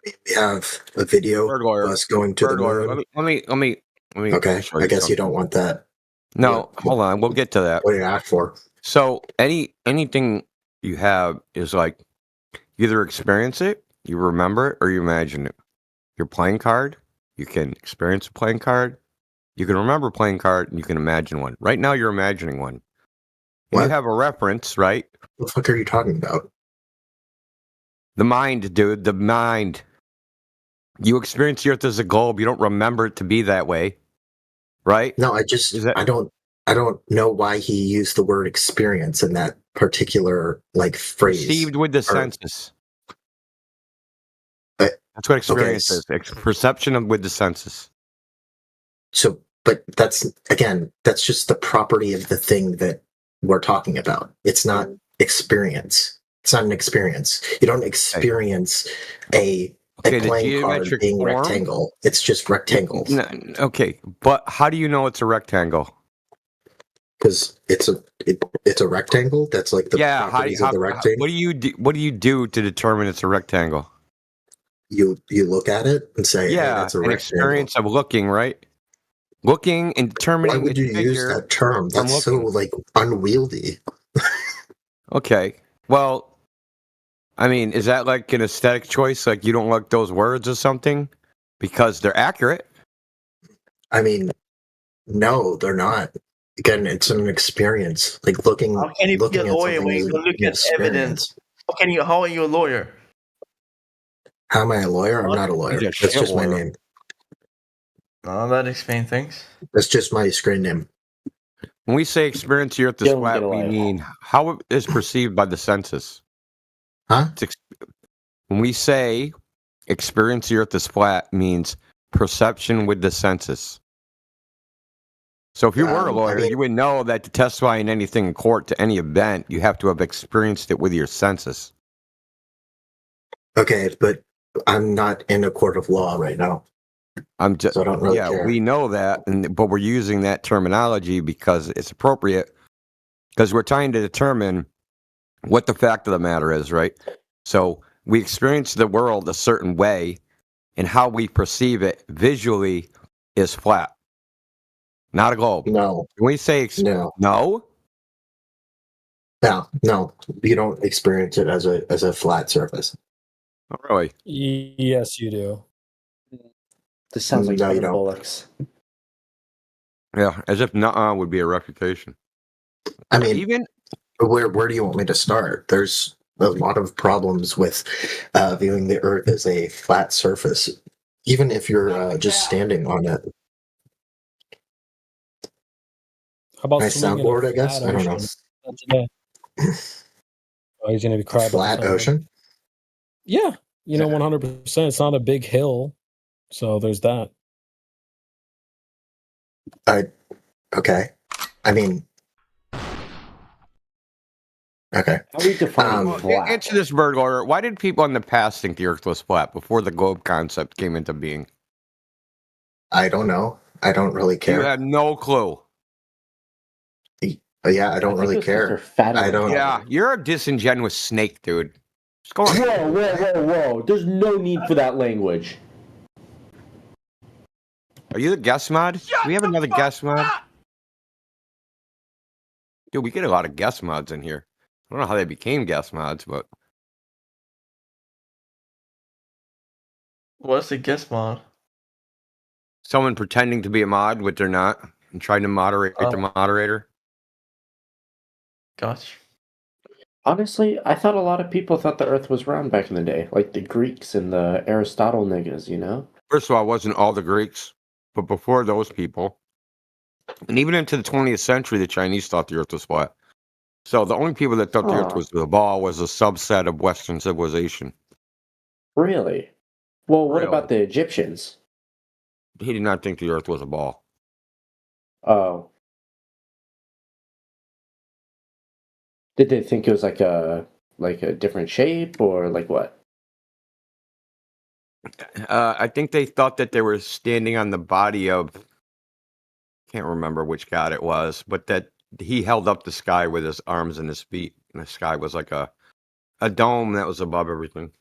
mean, we have a video Bird lawyer. of us going to the Bird lawyer. moon. Let me Okay, show I guess something. you don't want that. No, Yeah. hold on. We'll get to that. What do you ask for? So anything you have is like you either experience it, you remember it, or you imagine it. Your playing card, you can experience a playing card, you can remember a playing card, and you can imagine one. Right now, you're imagining one. And you What? have a reference, right? What the fuck are you talking about? The mind, dude. The mind. You experience the Earth as a globe. You don't remember it to be that way, right? No, I don't know why he used the word experience in that particular phrase. Perceived with the senses? That's what experience is. Perception with the senses. So, but that's just the property of the thing that we're talking about. It's not experience. It's not an experience. You don't experience a playing card being rectangle. It's just rectangles. No, okay, but how do you know it's a rectangle? Because it's a rectangle. That's like the properties of the rectangle. What do you do to determine it's a rectangle? You look at it and say, yeah, hey, that's a an rectangle. Experience of looking, right? Looking and determining. Why would you use that term? That's so unwieldy. Okay, well, I mean, is that like an aesthetic choice? Like you don't like those words or something because they're accurate? I mean, no, they're not. Again, it's an experience. Like looking. How can you be a at lawyer something when is you look an at evidence? How are you a lawyer? How am I a lawyer? I'm not a lawyer. That's just my name. No, that explains things. That's just my screen name. When we say experience the Earth is flat, we mean how it is perceived by the senses. Huh? When we say experience the Earth is flat, means perception with the senses. So if you were a lawyer, you would know that to testify in anything in court to any event, you have to have experienced it with your senses. Okay, but I'm not in a court of law right now. So I don't really care. We know that, but we're using that terminology because it's appropriate, because we're trying to determine what the fact of the matter is, right? So we experience the world a certain way, and how we perceive it visually is flat, not a globe. No. When we say no, you don't experience it as a flat surface. Oh, really? Yes, you do. This sounds like No, you utter don't. bollocks. Yeah, as if nuh-uh would be a refutation. I mean, where do you want me to start? There's a lot of problems with viewing the Earth as a flat surface, even if you're just standing on it. How about Nice soundboard, I guess? I don't know. Oh, he's gonna be crying. Flat ocean? Yeah, 100%. It's not a big hill, so there's that. Okay. I mean, Okay. How do we define Well, flat? answer this, burglar. Why did people in the past think the Earth was flat before the globe concept came into being? I don't know. I don't really You care. had no clue. Yeah, I don't think really it was 'cause they're care. fatter I than don't. Yeah, you're a disingenuous snake, dude. Just go on. Whoa. There's no need for that language. Are you the guest mod? Do we have another guest mod? Dude, we get a lot of guest mods in here. I don't know how they became guest mods, but What's the guest mod? someone pretending to be a mod, which they're not, and trying to moderate the moderator. Gosh. Honestly, I thought a lot of people thought the Earth was round back in the day, like the Greeks and the Aristotle niggas, you know? First of all, it wasn't all the Greeks, but before those people, and even into the 20th century, the Chinese thought the Earth was flat. So the only people that thought the Earth was a ball was a subset of Western civilization. Really? Well, what about the Egyptians? He did not think the Earth was a ball. Oh. Did they think it was like a different shape or like what? I think they thought that they were standing on the body of, can't remember which god it was, but that he held up the sky with his arms and his feet, and the sky was like a dome that was above everything.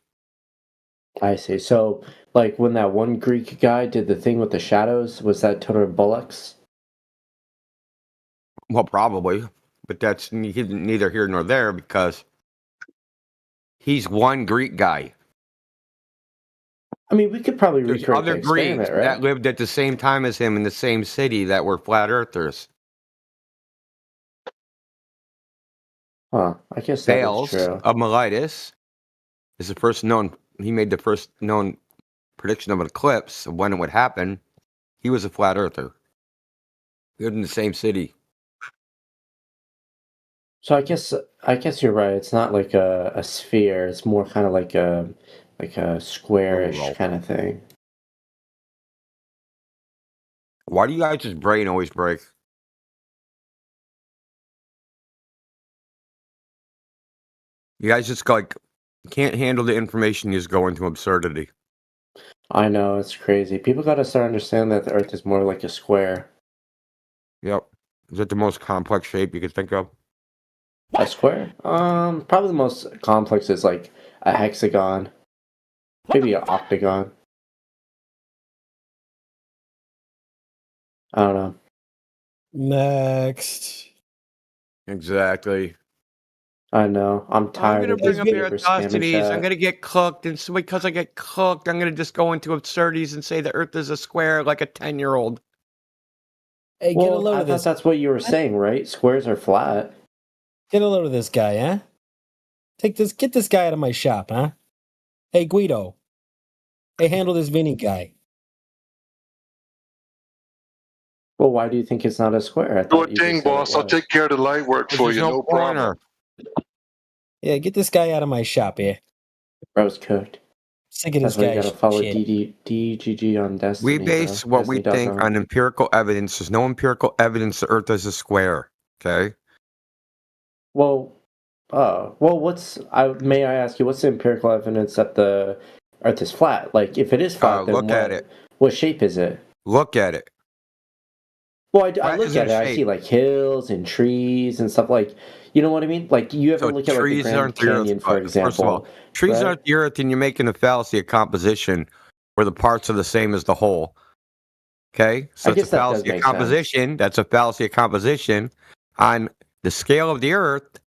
I see. So, like when that one Greek guy did the thing with the shadows, was that total bullocks? Well, probably, but that's neither here nor there because he's one Greek guy. I mean, we could probably There's recreate other the Greeks experiment, right? that lived at the same time as him in the same city that were flat earthers. Huh. I guess that is true. Of Miletus is the first known. He made the first known prediction of an eclipse of when it would happen. He was a flat earther. He lived in the same city. So I guess you're right. It's not like a sphere. It's more kind of like a squarish kind of thing. Why do you guys' brain always break? You guys just like can't handle the information. You just go into absurdity. I know, it's crazy. People got to start understanding that the Earth is more like a square. Yep. Is that the most complex shape you could think of? A square? Probably the most complex is like a hexagon, maybe an octagon. I don't know. Next. Exactly. I know. I'm tired of bring these up paper spam and atrocities. I'm chat. gonna get cooked, and so because I get cooked, I'm gonna just go into absurdities and say the Earth is a square like a 10-year-old. Hey, get a Well, load I of thought this. that's what you were saying, right? Squares are flat. Get a load of this guy, huh? Get this guy out of my shop, huh? Hey, Guido. Hey, handle this Vinny guy. Well, why do you think it's not a square? I Do a thought you thing, just said it boss. I'll was. take care of the light work for you. No problem. Yeah, get this guy out of my shop, yeah. Bro's cooked. Sick of That's this why you guy. gotta follow shit. DGG on Destiny. We base bro. what we think on empirical evidence. There's no empirical evidence the Earth is a square. Okay. Well, may I ask you, what's the empirical evidence that the Earth is flat? Like, if it is flat, then Look at it. what shape is it? Look at it. Well, I Flat look isn't at it, a I see shape. like hills and trees and stuff like, you know what I mean? Like, you ever So look at like the trees Grand aren't the Earth, Canyon, for but example? first of all, trees right? aren't the Earth, and you're making a fallacy of composition where the parts are the same as the whole. Okay, so I it's a guess that does fallacy of make sense. composition. That's a fallacy of composition. On the scale of the Earth,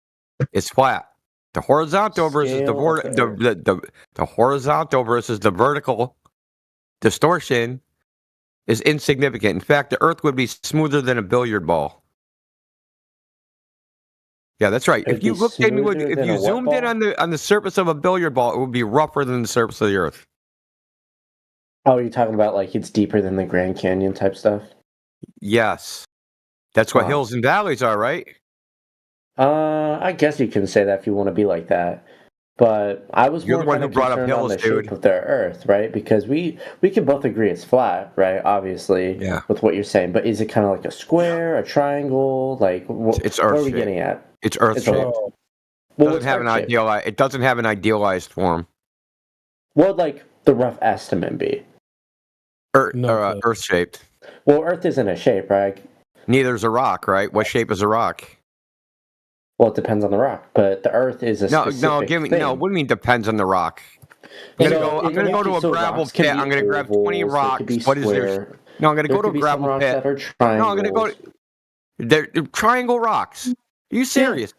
it's flat. The horizontal versus the Scale of the the horizontal versus the vertical distortion is insignificant. In fact, the Earth would be smoother than a billiard ball. Yeah, that's right. It'd If you be looked in, smoother if than you a what zoomed in ball? on the surface of a billiard ball, it would be rougher than the surface of the Earth. Oh, you're talking about like it's deeper than the Grand Canyon type stuff? Yes, that's what Huh. hills and valleys are, right? I guess you can say that if you want to be like that. But I was You're more the one kind who of brought up concerned on hills, the shape dude. of the Earth, right? Because we can both agree it's flat, right? Obviously, Yeah. with what you're saying. But is it kind of like a square, a triangle? Like, It's what Earth are we shape. getting at? It's Earth It's a shape. what? Well, Doesn't have an idealized. It doesn't have an idealized form. What would like the rough estimate be? Earth shaped. Well, Earth isn't a shape, right? Neither is a rock, right? What shape is a rock? Well, it depends on the rock, but the Earth is a specific give me thing. no. What do you mean depends on the rock? I'm gonna go to a gravel pit. I'm gonna grab 20 rocks. What is there? No, I'm gonna go to a gravel pit. No, I'm gonna go. They're triangle rocks. Are you serious?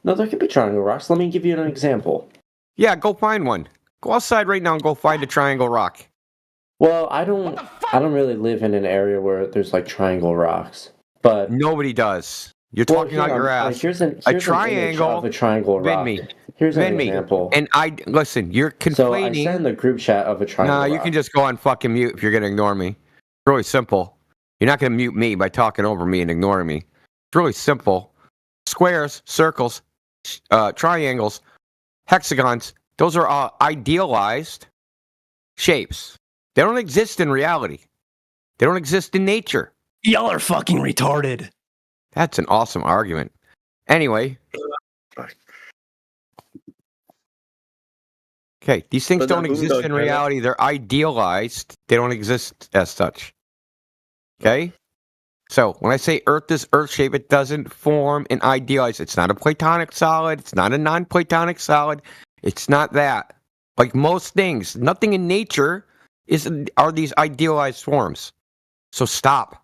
No, there could be triangle rocks. Let me give you an example. Yeah, go find one. Go outside right now and go find a triangle rock. Well, I don't really live in an area where there's like triangle rocks, but nobody does. You're talking out your ass. Here's a triangle of a triangle rock. Here's an example. And listen. You're complaining. So I send the group chat of a triangle. No, you can just go on fucking mute if you're gonna ignore me. It's really simple. You're not gonna mute me by talking over me and ignoring me. It's really simple. Squares, circles, triangles, hexagons. Those are all idealized shapes. They don't exist in reality. They don't exist in nature. Y'all are fucking retarded. That's an awesome argument. Anyway. Okay, these things don't exist in reality. They're idealized. They don't exist as such. Okay? So, when I say Earth is Earth shape, it doesn't form an idealized. It's not a platonic solid. It's not a non-platonic solid. It's not that. Like most things, nothing in nature are these idealized forms. So stop.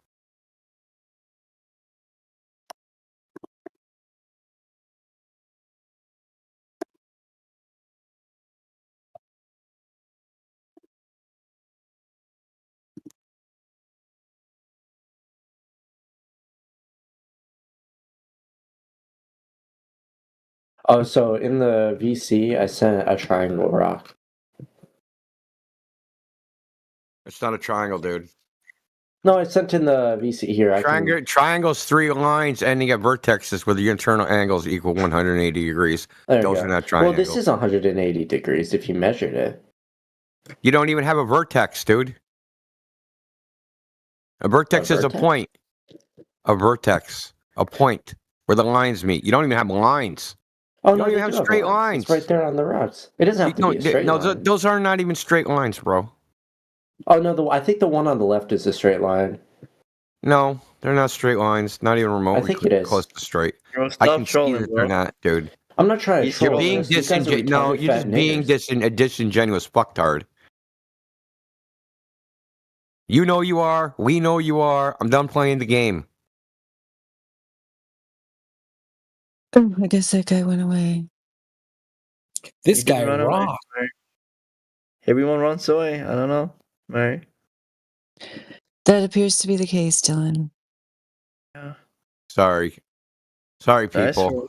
Oh, so in the VC, I sent a triangle rock. It's not a triangle, dude. No, I sent in the VC here. Triangles, 3 lines ending at vertexes where the internal angles equal 180 degrees. Those are not triangles. Well, this is 180 degrees if you measured it. You don't even have a vertex, dude. A vertex is a point. A vertex. A point where the lines meet. You don't even have lines. Oh, you don't even have straight lines. It's right there on the rocks. It doesn't have to be a straight line. Those are not even straight lines, bro. Oh, no, I think the one on the left is a straight line. No, they're not straight lines. Not even remotely I think it is. close to straight. Stop I can trolling, see that bro. they're not, dude. I'm not trying to troll. You're being disingenuous. No, you're just being a disingenuous fucktard. You know you are. We know you are. I'm done playing the game. Oh, I guess that guy went away. This guy rocks. Everyone runs away. I don't know. Mary. That appears to be the case, Dylan. Yeah. Sorry, people.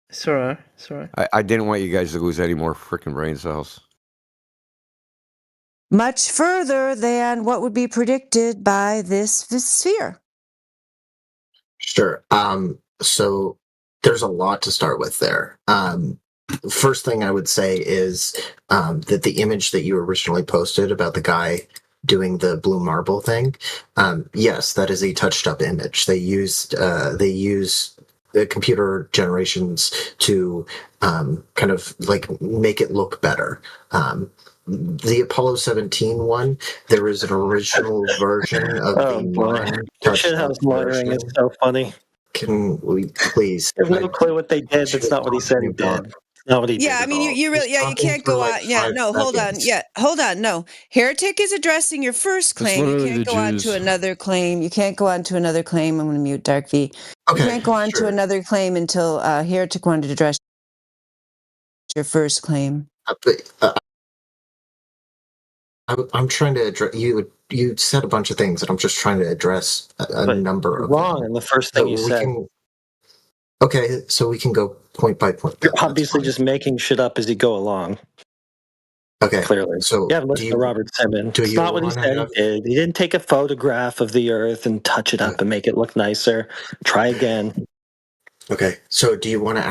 It's alright. It's alright. I didn't want you guys to lose any more freaking brain cells. Much further than what would be predicted by this sphere. Sure. So there's a lot to start with there. First thing I would say is that the image that you originally posted about the guy doing the blue marble thing, yes, that is a touched up image. They use computer generations to kind of like make it look better. The Apollo 17 one, there is an original version of the non-touched Shithouse lawyering is so funny. Can we please? I have no clue what they did. That's not what he said he did. Not what he did. I mean, you really, you can't go on. Yeah, no, hold on. Yeah, hold on. No, Heretic is addressing your first claim. You can't go on to another claim. You can't go on to another claim. I'm going to mute Dark V. You can't go on to another claim until Heretic wanted to address your first claim. I'm trying to address you. You said a bunch of things, and I'm just trying to address a number of wrong. And the first thing you said. Okay, so we can go point by point. You're obviously just making shit up as you go along. Okay, clearly. So yeah, listen to Robert Simmons. It's not what he said he did. He didn't take a photograph of the Earth and touch it up and make it look nicer. Try again. Okay, so do you want to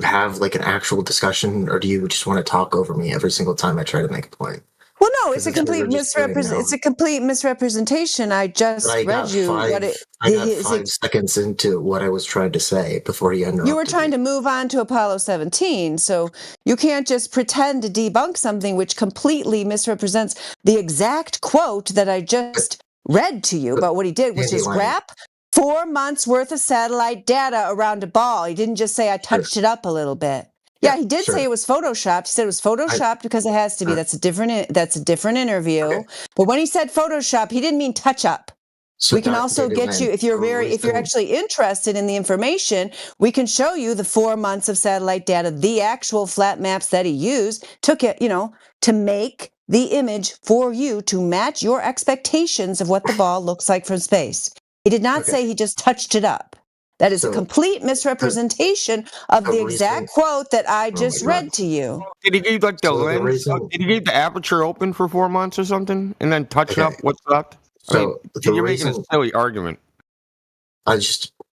have like an actual discussion, or do you just want to talk over me every single time I try to make a point? Well, no, it's a 'Cause that's what complete we're just doing now. It's a complete misrepresentation. I But just I read got you what five. it. I got his 5 seconds into what I was trying to say before he interrupted You were trying me. to move on to Apollo 17, so you can't just pretend to debunk something which completely misrepresents the exact quote that I just read to you. But what he did was just Dandelion. wrap 4 months worth of satellite data around a ball. He didn't just say I touched it up a little bit. Yeah, he did say it was photoshopped. He said it was photoshopped because it has to be. That's a different interview. Okay. But when he said Photoshop, he didn't mean touch up. So We can also get you, if you're actually interested in the information, we can show you the 4 months of satellite data, the actual flat maps that he used, took it, to make the image for you to match your expectations of what the ball looks like from space. He did not say he just touched it up. That is a complete misrepresentation of the exact quote that I just read to you. Did he leave like the So the lens? reason- Did he leave the aperture open for 4 months or something, and then touch up what's left? So you're making a silly argument.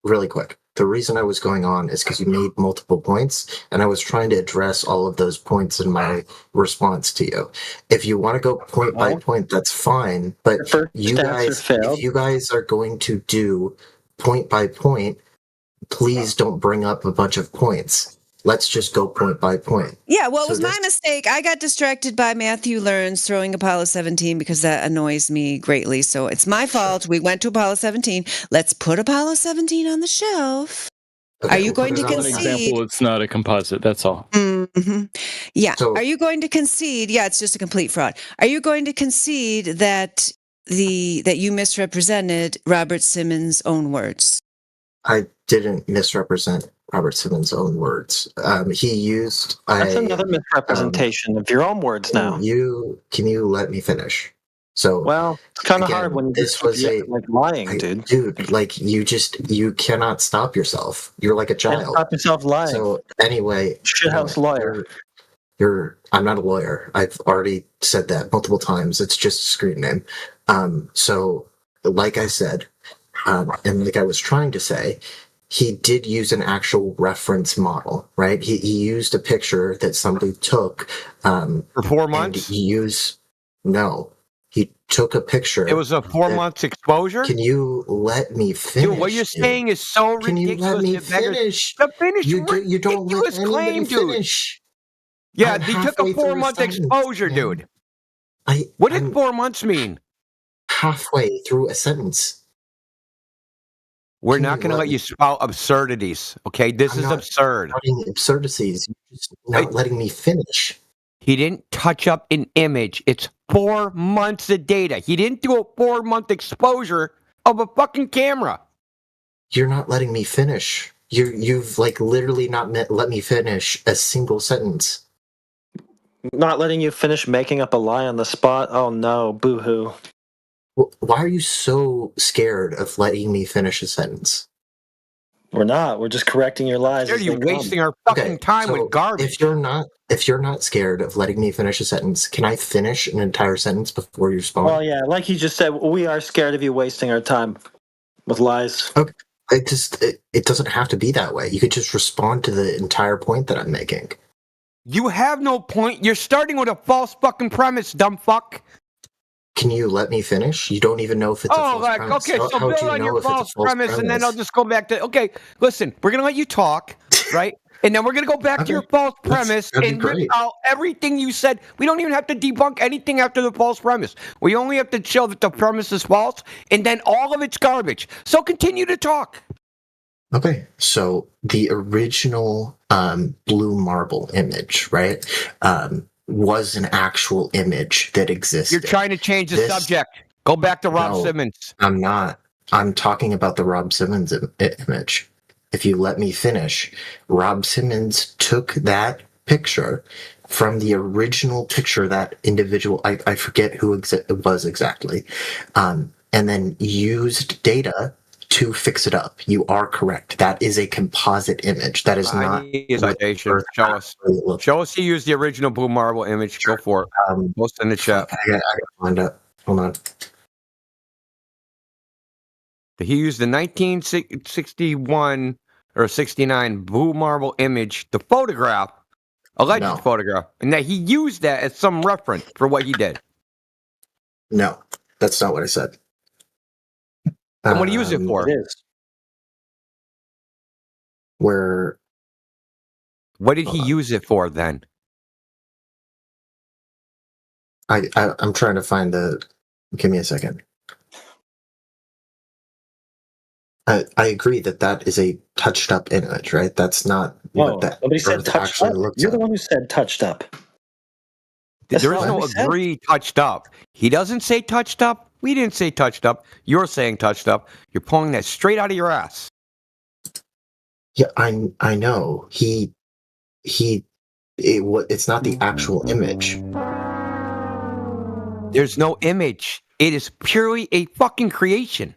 Really quick. The reason I was going on is because you made multiple points, and I was trying to address all of those points in my response to you. If you want to go point by point, that's fine. But if you guys are going to do point by point, please don't bring up a bunch of points. Let's just go point by point. Yeah, well, it was my mistake. I got distracted by Matthew Learns throwing Apollo 17 because that annoys me greatly. So it's my fault. We went to Apollo 17. Let's put Apollo 17 on the shelf. Are you going to concede? An example, it's not a composite. That's all. Mm-hmm. Yeah. Are you going to concede? Yeah, it's just a complete fraud. Are you going to concede that that you misrepresented Robert Simmons' own words? I didn't misrepresent Robert Simmons' own words. He used. That's another misrepresentation of your own words. Now, can you let me finish? So, well, it's kind of hard when this was lying, dude. Dude, like you cannot stop yourself. You're like a child. Stop yourself lying. So anyway, shithouse lawyer. I'm not a lawyer. I've already said that multiple times. It's just a screen name. So like I said, and like I was trying to say, he did use an actual reference model, right? He used a picture that somebody took for 4 months. He took a picture. It was a 4 months exposure. Can you let me finish? Dude, what you're saying is so ridiculous. Can you let me finish? You don't let claim, dude. Finish. Yeah, he took a 4 month exposure, dude. What did 4 months mean? Halfway through a sentence. We're not going to let you spout absurdities, okay? This is absurd. Absurdities. You're just not letting me finish. He didn't touch up an image. It's 4 months of data. He didn't do a 4 month exposure of a fucking camera. You're not letting me finish. You've like literally not let me finish a single sentence. Not letting you finish making up a lie on the spot. Oh no, boo-hoo. Why are you so scared of letting me finish a sentence? We're not. We're just correcting your lies. Are you wasting our fucking time with garbage? If you're not scared of letting me finish a sentence, can I finish an entire sentence before you respond? Well, yeah, like you just said, we are scared of you wasting our time with lies. Okay. It doesn't have to be that way. You could just respond to the entire point that I'm making. You have no point. You're starting with a false fucking premise, dumb fuck. Can you let me finish? You don't even know if it's a false premise. Okay, so build on your false premise, and then I'll just go back to, okay, listen, we're going to let you talk, right? And then we're going to go back to your false premise and rip out everything you said. We don't even have to debunk anything after the false premise. We only have to show that the premise is false, and then all of it's garbage. So continue to talk. Okay, so the original blue marble image, right, was an actual image that existed. You're trying to change the subject. Go back to Rob Simmons. I'm not. I'm talking about the Rob Simmons image. If you let me finish, Rob Simmons took that picture from the original picture, that individual, I forget who it was exactly, and then used data to fix it up. You are correct. That is a composite image. That is not. Show us he used the original blue marble image. Go for it. Post in the chat. I gotta find it. Hold on. He used the 1961 or 69 blue marble image, the photograph, alleged photograph, and that he used that as some reference for what he did. No, that's not what I said. Then what do you use it for? It is. Where? What did he use it for then? I'm trying to find the. Give me a second. I agree that is a touched up image, right? That's not what the Nobody said Earth touched actually up. looks You're like. the one who said touched up. That's There not is what no we said. agree touched up. He doesn't say touched up. We didn't say touched up. You're saying touched up. You're pulling that straight out of your ass. Yeah, I know. It's not the actual image. There's no image. It is purely a fucking creation.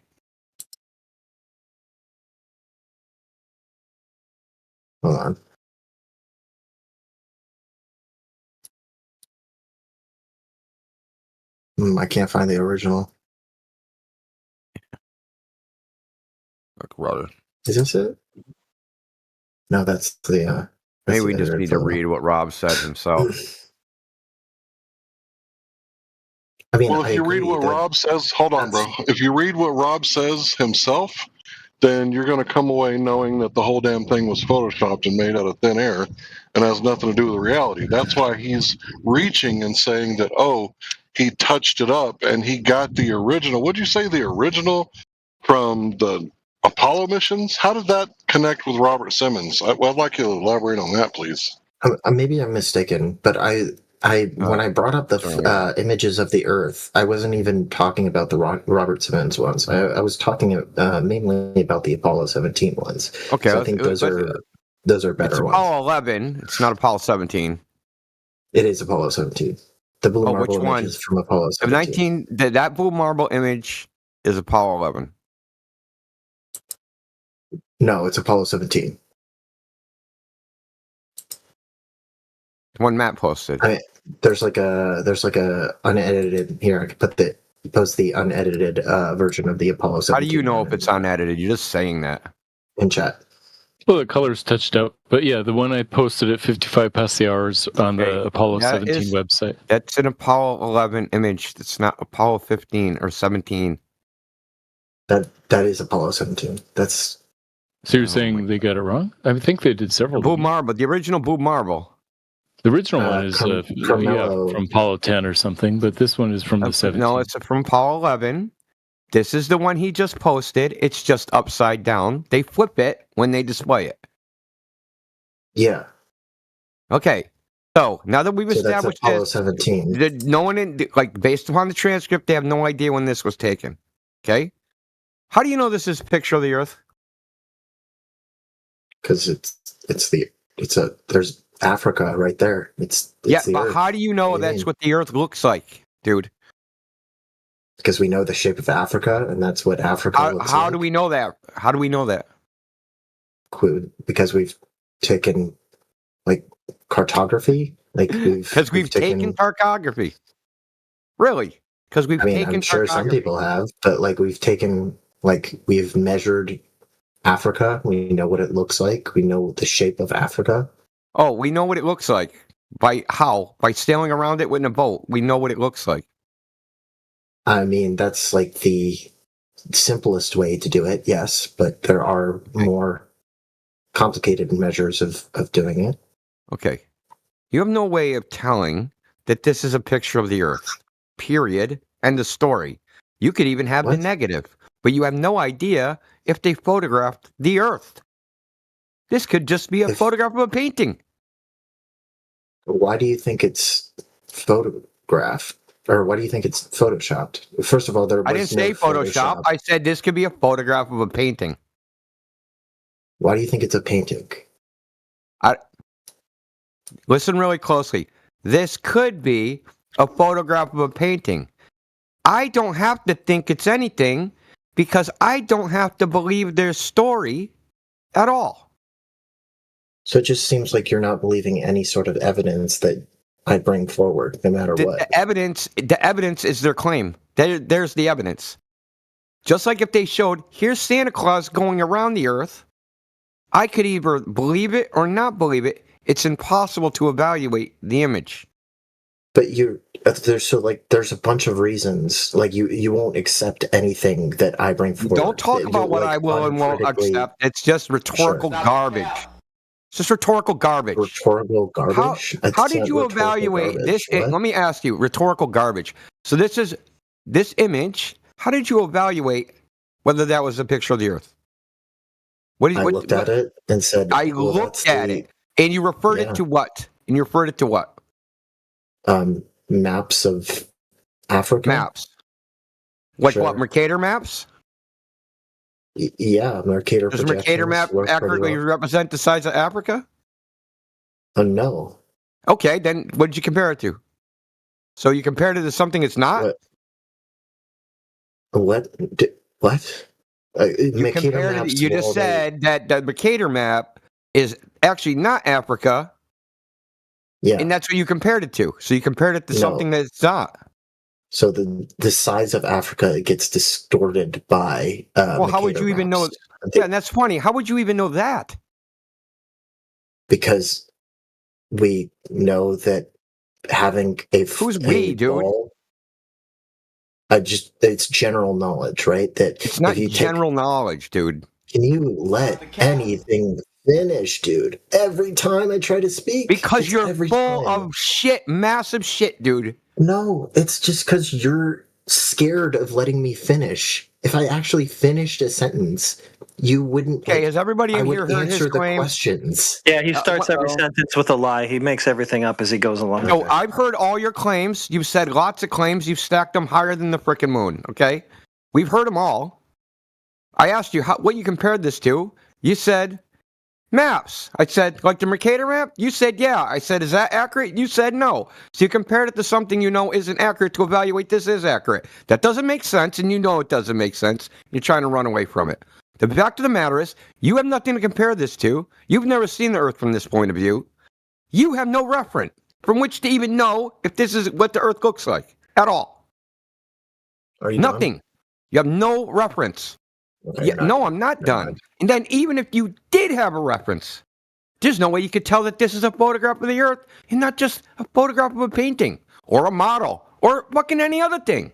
Hold on. I can't find the original. Brother. Is this it? No, that's the. Maybe we just need to read what Rob said himself. I mean, well, if you read what Rob says, hold on, bro. If you read what Rob says himself, then you're going to come away knowing that the whole damn thing was photoshopped and made out of thin air and has nothing to do with reality. That's why he's reaching and saying that, oh, he touched it up and he got the original. What'd you say, the original from the Apollo missions? How did that connect with Robert Simmons? I'd like you to elaborate on that, please. Maybe I'm mistaken, but when I brought up the images of the Earth, I wasn't even talking about the Robert Simmons ones. I was talking mainly about the Apollo 17 ones. Okay, so I think those are better it's ones. Apollo 11. It's not Apollo 17. It is Apollo 17. The blue marble which image one? is from Apollo 17. That blue marble image is Apollo 11. No, it's Apollo 17. One Matt posted. There's like a unedited here. I could post the unedited version of the Apollo 17. How do you know if it's unedited? You're just saying that in chat. Well, the color's touched out, but yeah, the one I posted at 55 past the hours on the Apollo 17 website. That's an Apollo 11 image. That's not Apollo 15 or 17. That is Apollo 17. That's. So you're saying they got it wrong? I think they did several. Blue marble, the original blue marble. The original one is from Apollo 10 or something, but this one is from the 17. No, it's from Apollo 11. This is the one he just posted. It's just upside down. They flip it when they display it. Yeah. Okay. So now that we've established Apollo this, 17. No one based upon the transcript, they have no idea when this was taken. Okay. How do you know this is a picture of the Earth? Because there's Africa right there. It's yeah, the but Earth. How do you know that's what the Earth looks like, dude? Because we know the shape of Africa, and that's what Africa looks like. How do we know that? How do we know that? Because we've taken cartography. Because we've taken cartography. Really? Because we've taken I'm sure some people have, but we've measured Africa. We know what it looks like. We know the shape of Africa. Oh, we know what it looks like. By how? By sailing around it with a boat. We know what it looks like. I mean, that's the simplest way to do it, yes, but there are more complicated measures of doing it. Okay. You have no way of telling that this is a picture of the Earth. Period. End of story. You could even have the negative, but you have no idea if they photographed the Earth. This could just be a photograph of a painting. Why do you think it's photographed? Or why do you think it's photoshopped? First of all, I didn't say Photoshop. I said this could be a photograph of a painting. Why do you think it's a painting? Listen really closely. This could be a photograph of a painting. I don't have to think it's anything because I don't have to believe their story at all. So it just seems like you're not believing any sort of evidence that I bring forward, no matter what. The evidence is their claim. There's the evidence. Just like if they showed, here's Santa Claus going around the Earth, I could either believe it or not believe it. It's impossible to evaluate the image. But there's a bunch of reasons. Like you won't accept anything that I bring forward. Don't talk about what I will and won't accept. It's just rhetorical garbage. It's just rhetorical garbage. Rhetorical garbage? How did you evaluate this? Let me ask you, rhetorical garbage. So this image, how did you evaluate whether that was a picture of the Earth? I looked at it and said, I looked at it. And you referred it to what? And you referred it to what? Maps of Africa. Maps. Like what, Mercator maps? Yeah, Mercator. Does Mercator map accurately represent the size of Africa? No. Okay, then what did you compare it to? So you compared it to something it's not? What? You just said that the Mercator map is actually not Africa. Yeah. And that's what you compared it to. So you compared it to something that it's not. So the size of Africa gets distorted by well, how would you even know? Yeah, and that's funny. How would you even know that? Because we know that having who's we, dude? Ball, it's general knowledge, right? That it's not general knowledge, dude. Can you let anything finish, dude? Every time I try to speak, because you're full of shit, massive shit, dude. No, it's just because you're scared of letting me finish. If I actually finished a sentence, you wouldn't. Okay, has everybody in here heard his claims? Questions. Yeah, he starts every sentence with a lie. He makes everything up as he goes along. No, I've heard all your claims. You've said lots of claims. You've stacked them higher than the frickin' moon. Okay, we've heard them all. I asked you what you compared this to. You said maps. I said, like the Mercator map? You said, yeah. I said, is that accurate? You said, no. So you compared it to something you know isn't accurate to evaluate this is accurate. That doesn't make sense, and you know it doesn't make sense. You're trying to run away from it. The fact of the matter is, you have nothing to compare this to. You've never seen the Earth from this point of view. You have no reference from which to even know if this is what the Earth looks like at all. Are you nothing? Done? You have no reference. Okay, no, I'm not done. And then even if you did have a reference, there's no way you could tell that this is a photograph of the Earth and not just a photograph of a painting or a model or fucking any other thing.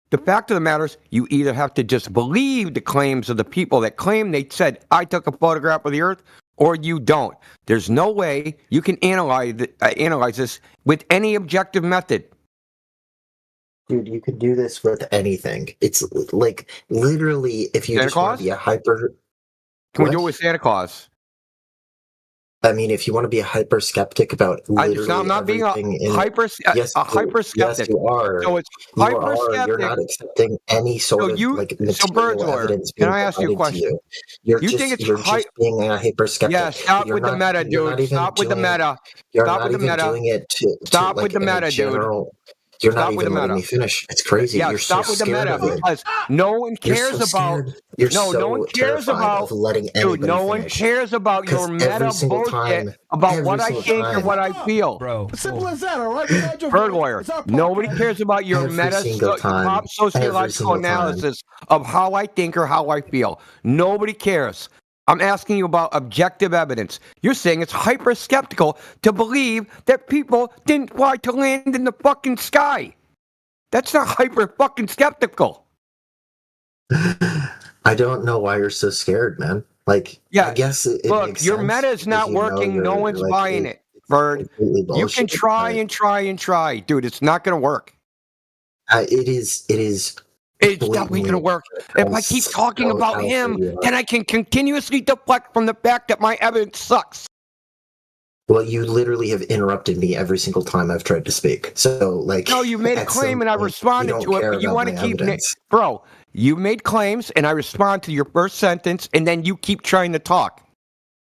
The fact of the matter is, you either have to just believe the claims of the people that claim they said, I took a photograph of the Earth, or you don't. There's no way you can analyze this with any objective method. Dude, you could do this with anything. It's like literally if you just want to be a hyper. Can we do it with Santa Claus? I mean, if you want to be a hyper skeptic about literally I'm not being a hyper skeptic. Yes, you are. So it's hyper skeptic. You're not accepting any sort of like material evidence. Can I ask you a question? You're just being a hyper skeptic. Yeah, stop with the meta, dude. Stop with the meta. Stop with the meta. Doing it stop with the meta, dude. You're not even letting me finish. It's crazy. Yeah, you're stop so with the meta because no one cares about. No one cares about letting anybody finish. No one cares about your meta bullshit about what I think or what I feel. Bro, simple as that, all right? Bird lawyer. Nobody cares about your top sociological analysis of how I think or how I feel. Nobody cares. I'm asking you about objective evidence. You're saying it's hyper skeptical to believe that people didn't fly to land in the fucking sky. That's not hyper fucking skeptical. I don't know why you're so scared, man. Like, yeah, I guess it makes your sense meta is not working. No one's buying it, Bird. You can try and try and try, dude. It's not going to work. It is. It's definitely going to work. If I keep talking about him, then I can continuously deflect from the fact that my evidence sucks. Well, you literally have interrupted me every single time I've tried to speak. So, like, no, you made a claim and I responded to it, but you want to keep bro. You made claims and I respond to your first sentence, and then you keep trying to talk.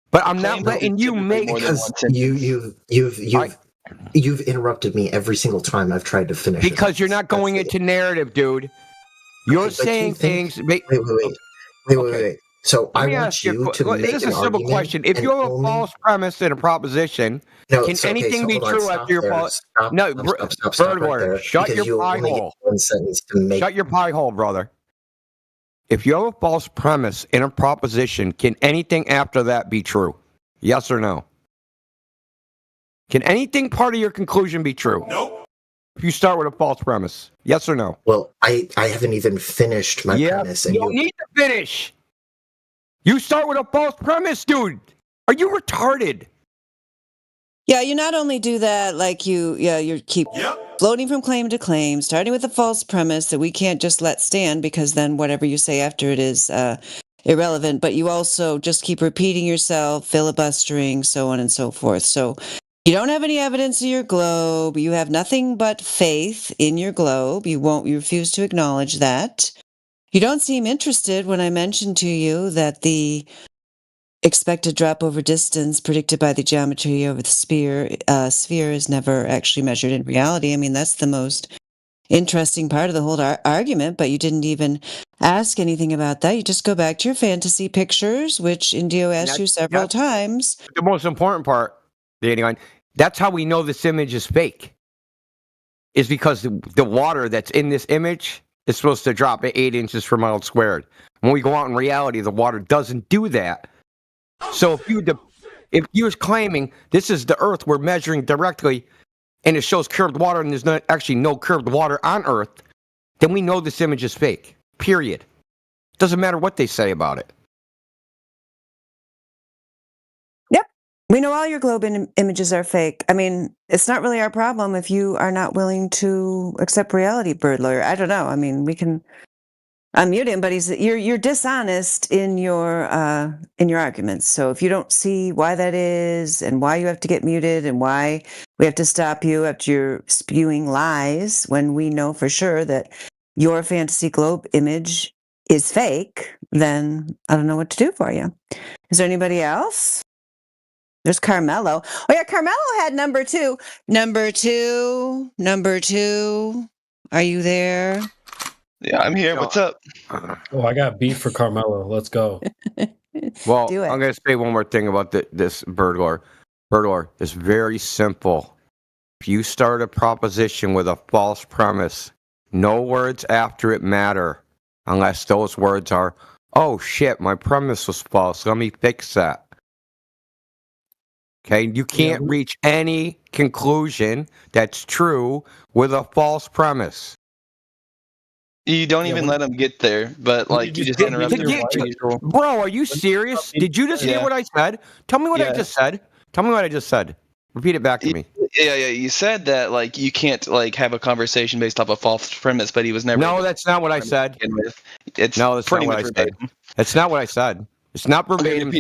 But I'm not letting you make because you've interrupted me every single time I've tried to finish. Because you're not going into narrative, dude. You're saying things. Wait. So I want you to make this is a simple question. If you have a false premise in a proposition, can anything be true after your false? No, bird word. Shut your pie hole. Shut your pie hole, brother. If you have a false premise in a proposition, can anything after that be true? Yes or no? Can anything part of your conclusion be true? Nope. If you start with a false premise, yes or no? Well, I haven't even finished my premise, and you don't need to finish. You start with a false premise, dude. Are you retarded? Yeah, you not only do that, like you keep floating from claim to claim, starting with a false premise that we can't just let stand because then whatever you say after it is irrelevant, but you also just keep repeating yourself, filibustering, so on and so forth. So you don't have any evidence of your globe. You have nothing but faith in your globe. You refuse to acknowledge that. You don't seem interested when I mentioned to you that the expected drop over distance predicted by the geometry over the sphere is never actually measured in reality. I mean, that's the most interesting part of the whole argument, but you didn't even ask anything about that. You just go back to your fantasy pictures, which Indio asked you several times. The most important part, Danny, that's how we know this image is fake, is because the water that's in this image is supposed to drop at 8 inches per mile squared. When we go out in reality, the water doesn't do that. So if you was claiming this is the Earth we're measuring directly, and it shows curved water, and there's not actually no curved water on Earth, then we know this image is fake. Period. Doesn't matter what they say about it. Yep. We know all your globe images are fake. I mean, it's not really our problem if you are not willing to accept reality, bird lawyer. I don't know. I mean, we can unmute him, but you're dishonest in your arguments. So if you don't see why that is, and why you have to get muted, and why we have to stop you after you're spewing lies, when we know for sure that your fantasy globe image is fake, then I don't know what to do for you. Is there anybody else? There's Carmelo. Oh yeah, Carmelo had number two. Number two. Are you there? Yeah, I'm here. What's up? Oh, I got beef for Carmelo. Let's go. Well, I'm going to say one more thing about this burglar. Burglar is very simple. If you start a proposition with a false premise, no words after it matter, unless those words are, oh shit, my premise was false. Let me fix that. Okay, you can't reach any conclusion that's true with a false premise. You don't even let them get there, but like you just interrupt them. Bro, are you serious? Did you just hear what I said? Tell me what I just said. Tell me what I just said. Repeat it back to me. Yeah. You said that like you can't like have a conversation based off a false premise, but he was never. No, that's not what I said. It's no, that's not what I said. That's not what I said. It's not verbatim.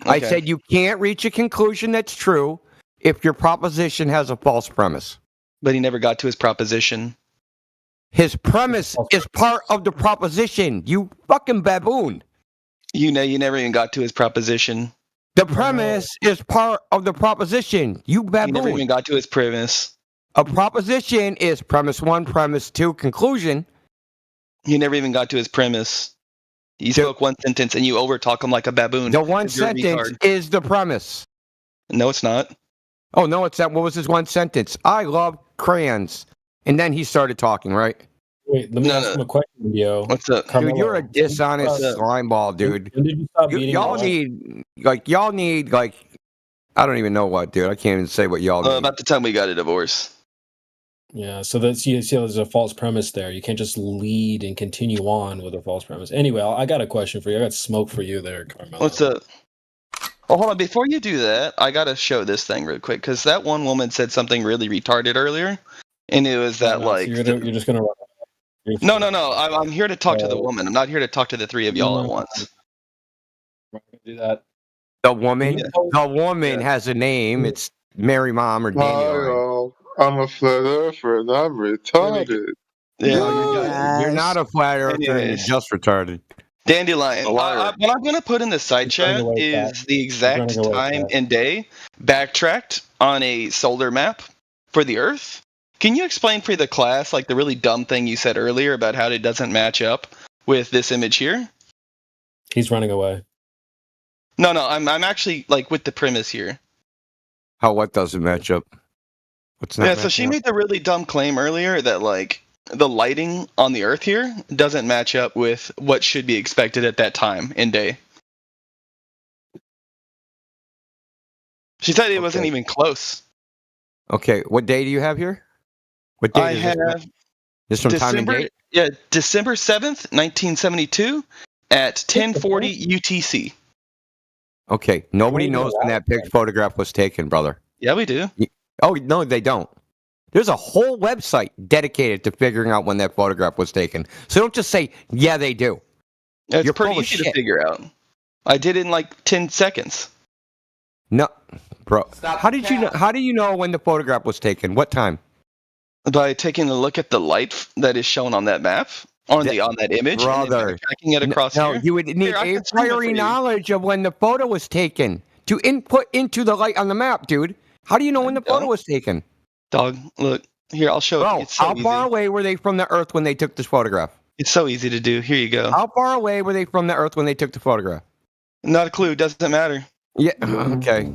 I said you can't reach a conclusion that's true if your proposition has a false premise. But he never got to his proposition. His premise is part of the proposition. You fucking baboon. You know, you never even got to his proposition. The premise is part of the proposition. You baboon. You never even got to his premise. A proposition is premise 1, premise 2, conclusion. You never even got to his premise. You spoke one sentence and you overtalk him like a baboon. The one sentence is the premise. No, it's not. Oh, no, it's not. What was his one sentence? I love crayons. And then he started talking, right? Wait, let me ask him a question, Indio. What's up? Dude, you're a dishonest slime ball, dude. When did you stop beating y'all need, I don't even know what, dude. I can't even say what y'all need. About the time we got a divorce. Yeah, so that's there's a false premise there. You can't just lead and continue on with a false premise. Anyway, I got a question for you. I got smoke for you there, Carmelo. What's up? Oh, hold on. Before you do that, I got to show this thing real quick because that one woman said something really retarded earlier. And it was that So you're just gonna run. No. I'm here to talk to the woman. I'm not here to talk to the three of y'all at once. Do that. The woman has a name. It's Mary Mom or Daniel. I'm a flat earther and I'm retarded. Yeah, you're not a flat earther. You're just retarded. Dandelion. What I'm going to put in the side chat is the exact time and day backtracked on a solar map for the Earth. Can you explain for the class, like the really dumb thing you said earlier about how it doesn't match up with this image here? He's running away. No, I'm actually like with the premise here. How what doesn't match up? What's not? Yeah, so she made the really dumb claim earlier that like the lighting on the Earth here doesn't match up with what should be expected at that time in day. She said it wasn't even close. Okay, what day do you have here? What date I is have this from time and date? Yeah, December 7th, 1972 at 10:40 UTC. Okay, nobody knows when that photograph was taken, brother. Yeah, we do. Oh, no, they don't. There's a whole website dedicated to figuring out when that photograph was taken. So don't just say, yeah, they do. It's You're pretty full of easy to shit. figure out. I did it in like 10 seconds. No, bro. How do you know when the photograph was taken? What time? By taking a look at the light that is shown on that map, on that image, brother, and tracking it across no, here. you would need a priori knowledge of when the photo was taken to input into the light on the map, dude. How do you know when the photo was taken? Dog, look. Here, I'll show you. It's so how easy. far away were they from the Earth when they took this photograph? It's so easy to do. Here you go. How far away were they from the Earth when they took the photograph? Not a clue. Doesn't matter. Yeah, okay.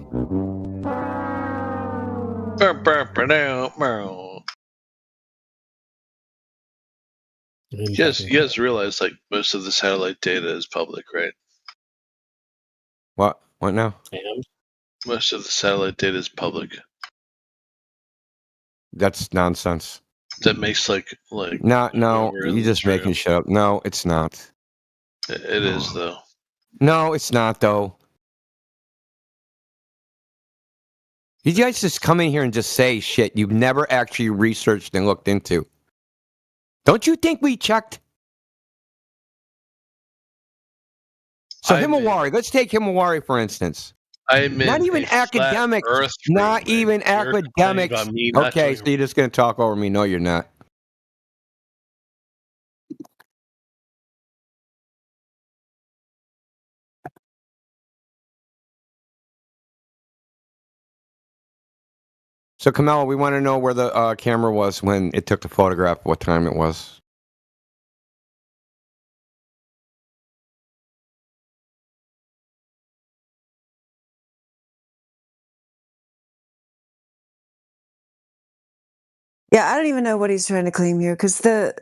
You guys realize like most of the satellite data is public, right? What now? Most of the satellite data is public. That's nonsense. That makes like no, you're just making shit up. No, it's not. It is though. No, it's not though. You guys just come in here and just say shit you've never actually researched and looked into. Don't you think we checked? So Himawari, let's take Himawari for instance. Not even academics. Not even academics. Okay, so you're just going to talk over me. No, you're not. So, Kamala, we want to know where the camera was when it took the photograph, what time it was. Yeah, I don't even know what he's trying to claim here because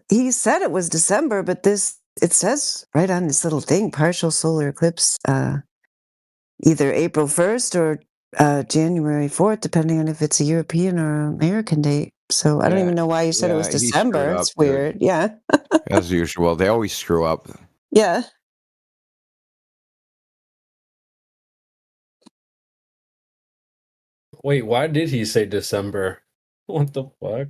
he said it was December, but it says right on this little thing, partial solar eclipse, either April 1st or January 4th, depending on if it's a European or American date. So I don't even know why you said it was December. It's weird. Dude. Yeah. As usual, they always screw up. Yeah. Wait, why did he say December? What the fuck?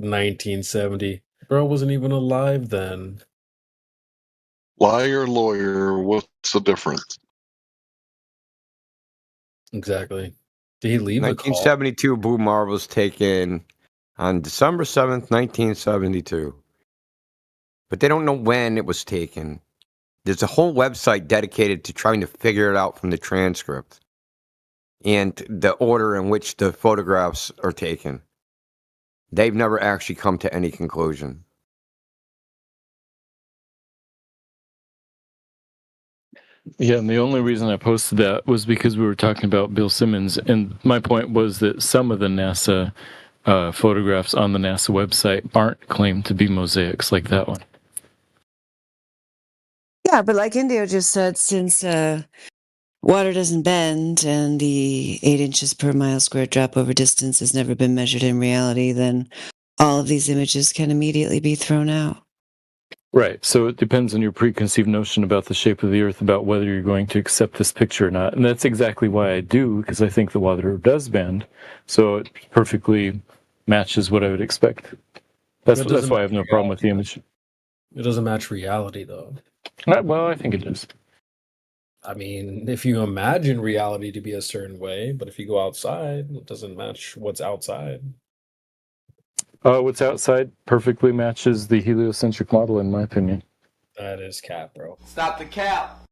1970. Bro wasn't even alive then. Liar, lawyer, what's the difference? Exactly. Did he leave 1972 Blue Marble was taken on December 7th, 1972. But they don't know when it was taken. There's a whole website dedicated to trying to figure it out from the transcript and the order in which the photographs are taken. They've never actually come to any conclusion. Yeah, and the only reason I posted that was because we were talking about Bill Simmons, and my point was that some of the NASA photographs on the NASA website aren't claimed to be mosaics like that one. Yeah, but like Indio just said, since water doesn't bend and the 8 inches per mile squared drop over distance has never been measured in reality, then all of these images can immediately be thrown out. Right. So it depends on your preconceived notion about the shape of the Earth, about whether you're going to accept this picture or not. And that's exactly why I do, because I think the water does bend. So it perfectly matches what I would expect. That's why I have no problem with the image. It doesn't match reality, though. Well, I think it does. I mean, if you imagine reality to be a certain way, but if you go outside, it doesn't match what's outside. What's outside perfectly matches the heliocentric model, in my opinion. That is cap, bro. Stop the cap.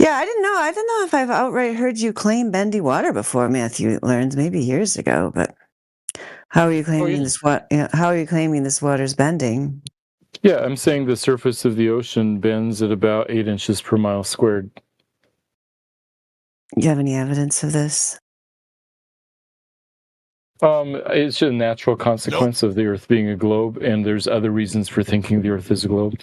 Yeah, I didn't know. I don't know if I've outright heard you claim bendy water before, Matthew learns maybe years ago. But how are you claiming this? How are you claiming this water's bending? Yeah, I'm saying the surface of the ocean bends at about 8 inches per mile squared. Do you have any evidence of this? It's just a natural consequence of the Earth being a globe, and there's other reasons for thinking the Earth is a globe.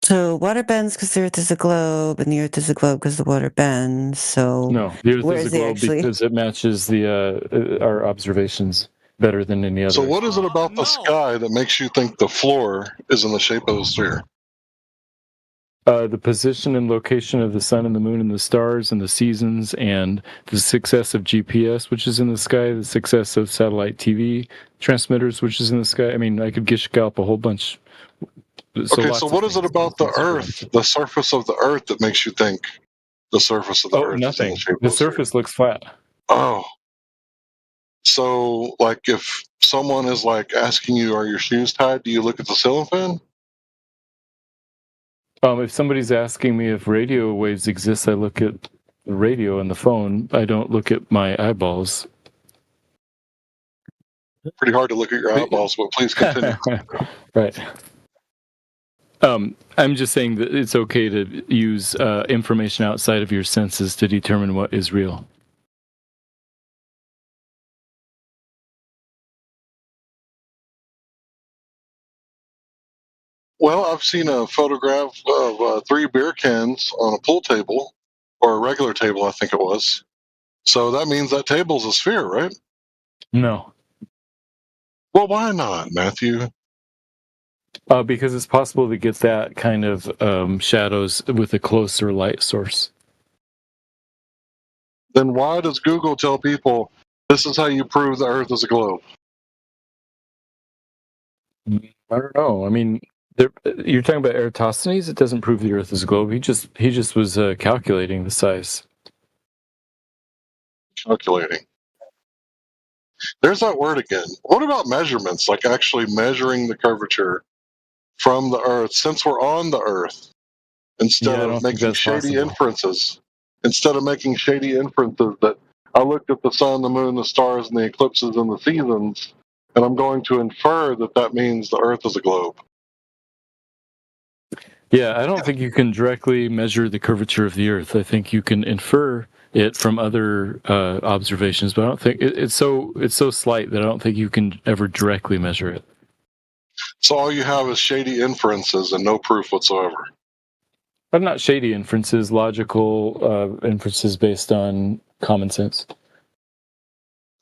So water bends because the Earth is a globe, and the Earth is a globe because the water bends. So No, the Earth where is a is he globe actually? because it matches the our observations better than any other. So what is it about the sky that makes you think the floor is in the shape of a sphere? The position and location of the sun and the moon and the stars and the seasons and the success of GPS, which is in the sky, the success of satellite TV transmitters, which is in the sky. I mean, I could gish up a whole bunch. So what is it about the Earth, the surface of the Earth, that makes you think the surface of the Earth is in the shape of a sphere? The surface looks flat. Oh. So, like, if someone is, like, asking you, are your shoes tied, do you look at the ceiling fan? If somebody's asking me if radio waves exist, I look at the radio and the phone. I don't look at my eyeballs. Pretty hard to look at your eyeballs, but please continue. Right. I'm just saying that it's okay to use information outside of your senses to determine what is real. Well, I've seen a photograph of 3 beer cans on a pool table, or a regular table, I think it was. So that means that table's a sphere, right? No. Well, why not, Matthew? Because it's possible to get that kind of shadows with a closer light source. Then why does Google tell people this is how you prove the Earth is a globe? I don't know. I mean, you're talking about Eratosthenes. It doesn't prove the Earth is a globe. He just was calculating the size. Calculating. There's that word again. What about measurements, like actually measuring the curvature from the Earth, since we're on the Earth, instead of making shady inferences? Instead of making shady inferences that I looked at the sun, the moon, the stars, and the eclipses and the seasons, and I'm going to infer that that means the Earth is a globe. Yeah, I don't think you can directly measure the curvature of the Earth. I think you can infer it from other observations, but I don't think it's so slight that I don't think you can ever directly measure it. So all you have is shady inferences and no proof whatsoever. But not shady inferences, logical inferences based on common sense.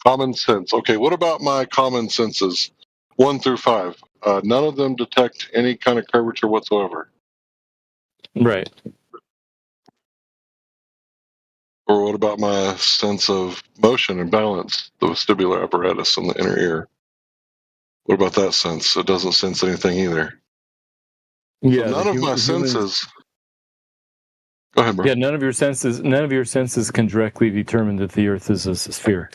Common sense. Okay, what about my common senses? 1 through 5. None of them detect any kind of curvature whatsoever. Right. Or what about my sense of motion and balance, the vestibular apparatus in the inner ear? What about that sense? It doesn't sense anything either. Yeah, so none of my senses. Go ahead, bro. Yeah, none of your senses can directly determine that the Earth is a sphere.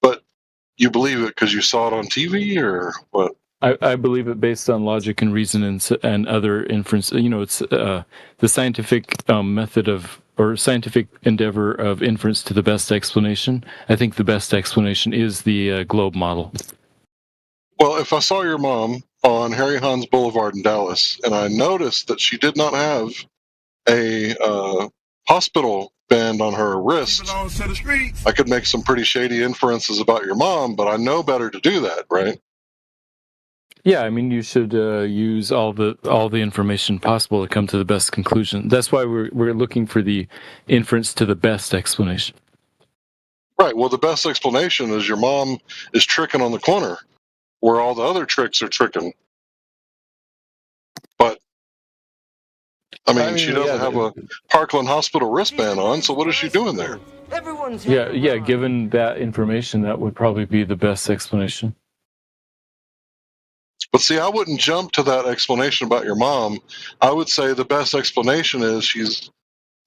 But you believe it because you saw it on TV, or what? I believe it based on logic and reason and other inference. You know, it's the scientific method of, or scientific endeavor of inference to the best explanation. I think the best explanation is the globe model. Well, if I saw your mom on Harry Hines Boulevard in Dallas, and I noticed that she did not have a hospital band on her wrist, I could make some pretty shady inferences about your mom, but I know better to do that, right? Yeah, I mean, you should use all the information possible to come to the best conclusion. That's why we're looking for the inference to the best explanation. Right. Well, the best explanation is your mom is tricking on the corner, where all the other tricks are tricking. But I mean she doesn't have a Parkland Hospital wristband on, so what is she doing there? Yeah. Given that information, that would probably be the best explanation. But see, I wouldn't jump to that explanation about your mom. I would say the best explanation is she's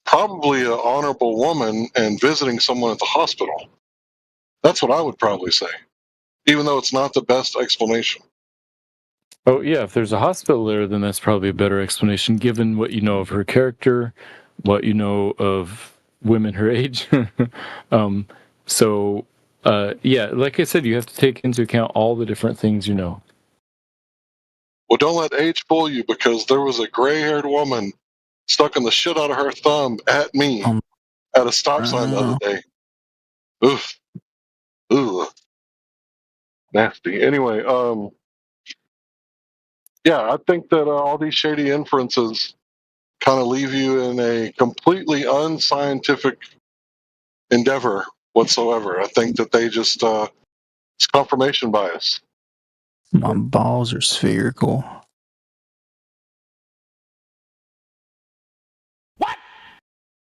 probably an honorable woman and visiting someone at the hospital. That's what I would probably say, even though it's not the best explanation. Oh, yeah, if there's a hospital there, then that's probably a better explanation, given what you know of her character, what you know of women her age. Yeah, like I said, you have to take into account all the different things you know. Well, don't let age fool you, because there was a gray-haired woman stuck in the shit out of her thumb at me at a stop sign the other day. Oof. Ooh. Nasty. Anyway, yeah, I think that all these shady inferences kind of leave you in a completely unscientific endeavor whatsoever. I think that they just it's confirmation bias. My balls are spherical.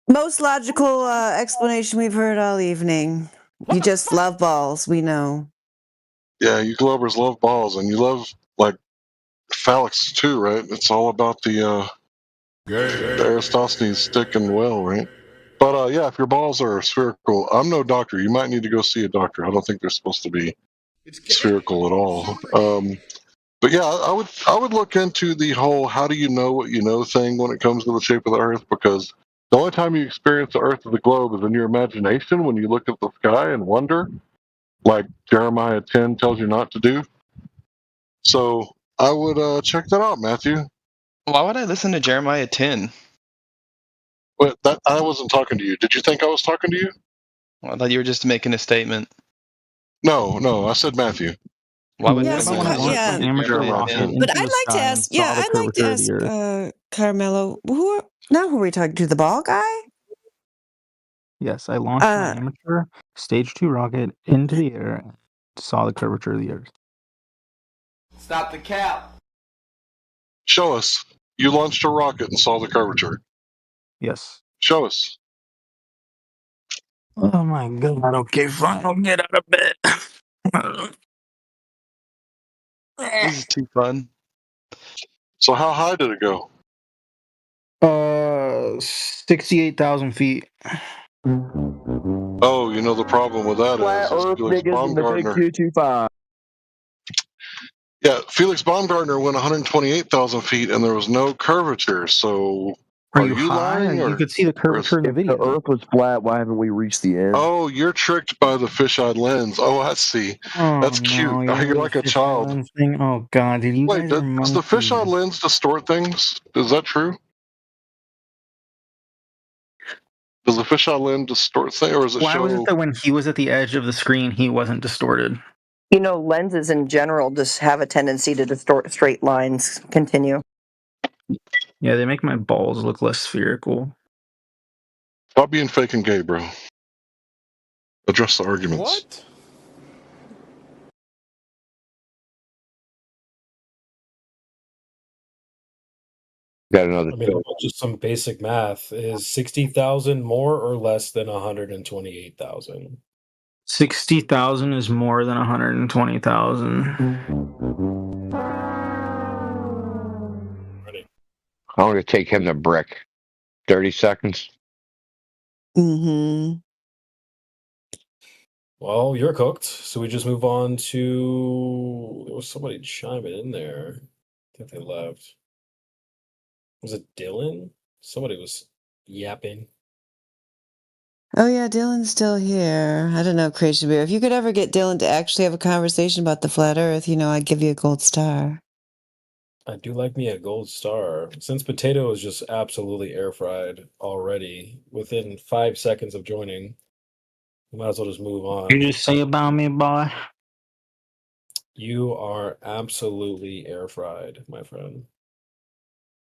Most logical explanation we've heard all evening. You just love balls, we know. Yeah, you Globers love balls, and you love like phallics too, right? It's all about the Aristosthenes stick and well, right? But yeah, if your balls are spherical, I'm no doctor. You might need to go see a doctor. I don't think they're supposed to be spherical at all. But yeah, I would look into the whole "how do you know what you know" thing when it comes to the shape of the Earth, because the only time you experience the Earth of the globe is in your imagination when you look at the sky and wonder, like Jeremiah 10 tells you not to do. So I would check that out, Matthew. Why would I listen to Jeremiah 10? But that I wasn't talking to you. Did you think I was talking to you? Well, I thought you were just making a statement. No, I said Matthew. Why would Yes, you listen yeah. to Jeremiah 10? But I'd like to ask, I'd like to ask Carmelo, who are we talking to? The ball guy? Yes, I launched an amateur stage 2 rocket into the air and saw the curvature of the Earth. Stop the cap. Show us. You launched a rocket and saw the curvature. Yes. Show us. Oh my god, okay, fine, I'll get out of bed. This is too fun. So how high did it go? 68,000 feet. Oh, you know the problem with that is Felix Baumgartner. Yeah, Felix Baumgartner went 128,000 feet and there was no curvature. So are you lying? Or, you could see the curvature in the video. The Earth was flat. Why haven't we reached the end? Oh, you're tricked by the fisheye lens. Oh, I see. That's cute. No, You're like a child. Thing? Oh god, did you Wait, guys does the fisheye lens distort things? Is that true? Does the fisheye lens distort things, or does it Why show? was it that when he was at the edge of the screen, he wasn't distorted? You know, lenses in general just have a tendency to distort straight lines. Continue. Yeah, they make my balls look less spherical. Stop being fake and gay, bro. Address the arguments. What? Got another. I mean, just some basic math. Is 60,000 more or less than 128,000? 60,000 is more than 120,000. I'm going to take him to brick. 30 seconds. Mm-hmm. Well, you're cooked. So we just move on to. There was somebody chiming in there. I think they left. Was it Dylan? Somebody was yapping. Oh yeah, Dylan's still here. I don't know, Creation Beer. If you could ever get Dylan to actually have a conversation about the flat Earth, I'd give you a gold star. I do like me a gold star. Since Potato is just absolutely air fried already, within 5 seconds of joining, we might as well just move on. You just say about me, boy. You are absolutely air fried, my friend.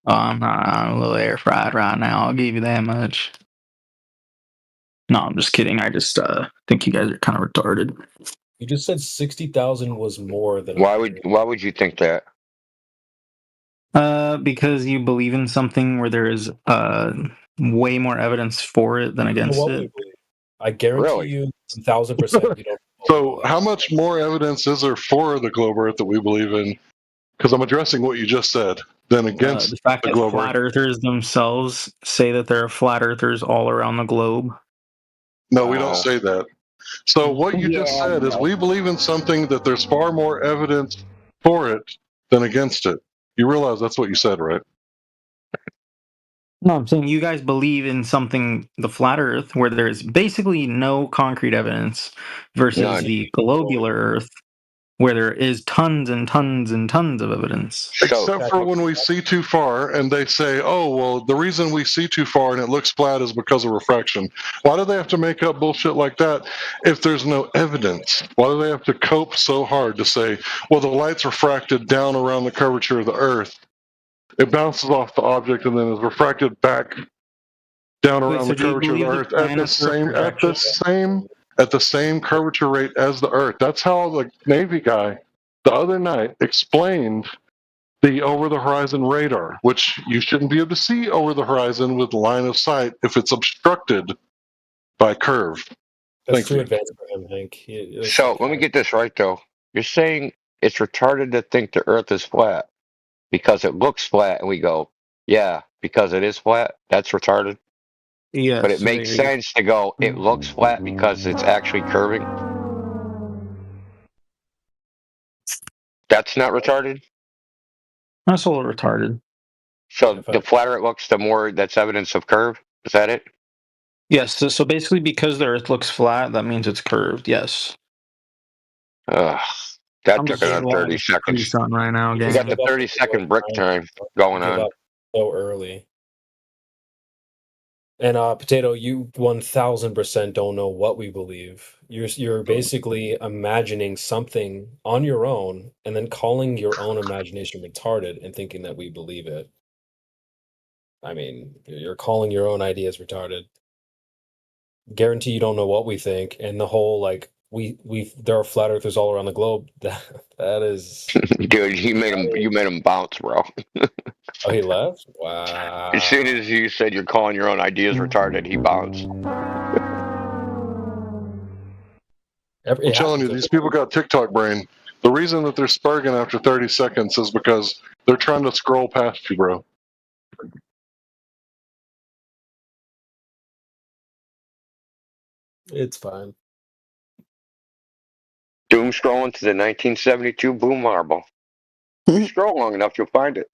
Oh, I'm a little air fried right now. I'll give you that much. No, I'm just kidding. I just think you guys are kind of retarded. You just said 60,000 was more than. Why would you think that? Because you believe in something where there is way more evidence for it than against it. I guarantee you 1,000% you don't. So how much more evidence is there for the globe Earth that we believe in? Because I'm addressing what you just said, than against the fact that globe flat Earth. earthers themselves say that there are flat earthers all around the globe. No, we don't say that. So what you just said is we believe in something that there's far more evidence for it than against it. You realize that's what you said, right? No, I'm saying you guys believe in something, the flat Earth, where there's basically no concrete evidence versus None. the globular Earth, where there is tons and tons and tons of evidence. Except for when we see too far and they say, oh, well, the reason we see too far and it looks flat is because of refraction. Why do they have to make up bullshit like that if there's no evidence? Why do they have to cope so hard to say, well, the light's refracted down around the curvature of the Earth? It bounces off the object and then is refracted back down around the curvature of the Earth at the same curvature rate as the Earth. That's how the Navy guy the other night explained the over-the-horizon radar, which you shouldn't be able to see over the horizon with line of sight if it's obstructed by curve. That's too advanced for him, Hank. So let me get this right, though. You're saying it's retarded to think the Earth is flat because it looks flat, and we go, yeah, because it is flat. That's retarded. Yes, but it makes sense to go, it looks flat because it's actually curving. That's not retarded? That's a little retarded. So the flatter it looks, the more that's evidence of curve? Is that it? Yes, so basically because the Earth looks flat, that means it's curved, yes. That took another 30 seconds. On right now, We got the 30-second brick time going on. So early. And Potato, you 1000% don't know what we believe. You're basically imagining something on your own and then calling your own imagination retarded and thinking that we believe it. I mean, you're calling your own ideas retarded. Guarantee you don't know what we think, and the whole like there are flat earthers all around the globe. That is, dude. You made him bounce, bro. Oh, he left. Wow. As soon as you said you're calling your own ideas retarded, he bounced. I'm telling you, these people got TikTok brain. The reason that they're sparking after 30 seconds is because they're trying to scroll past you, bro. It's fine. Doom scrolling to the 1972 Blue Marble. If you scroll long enough, you'll find it.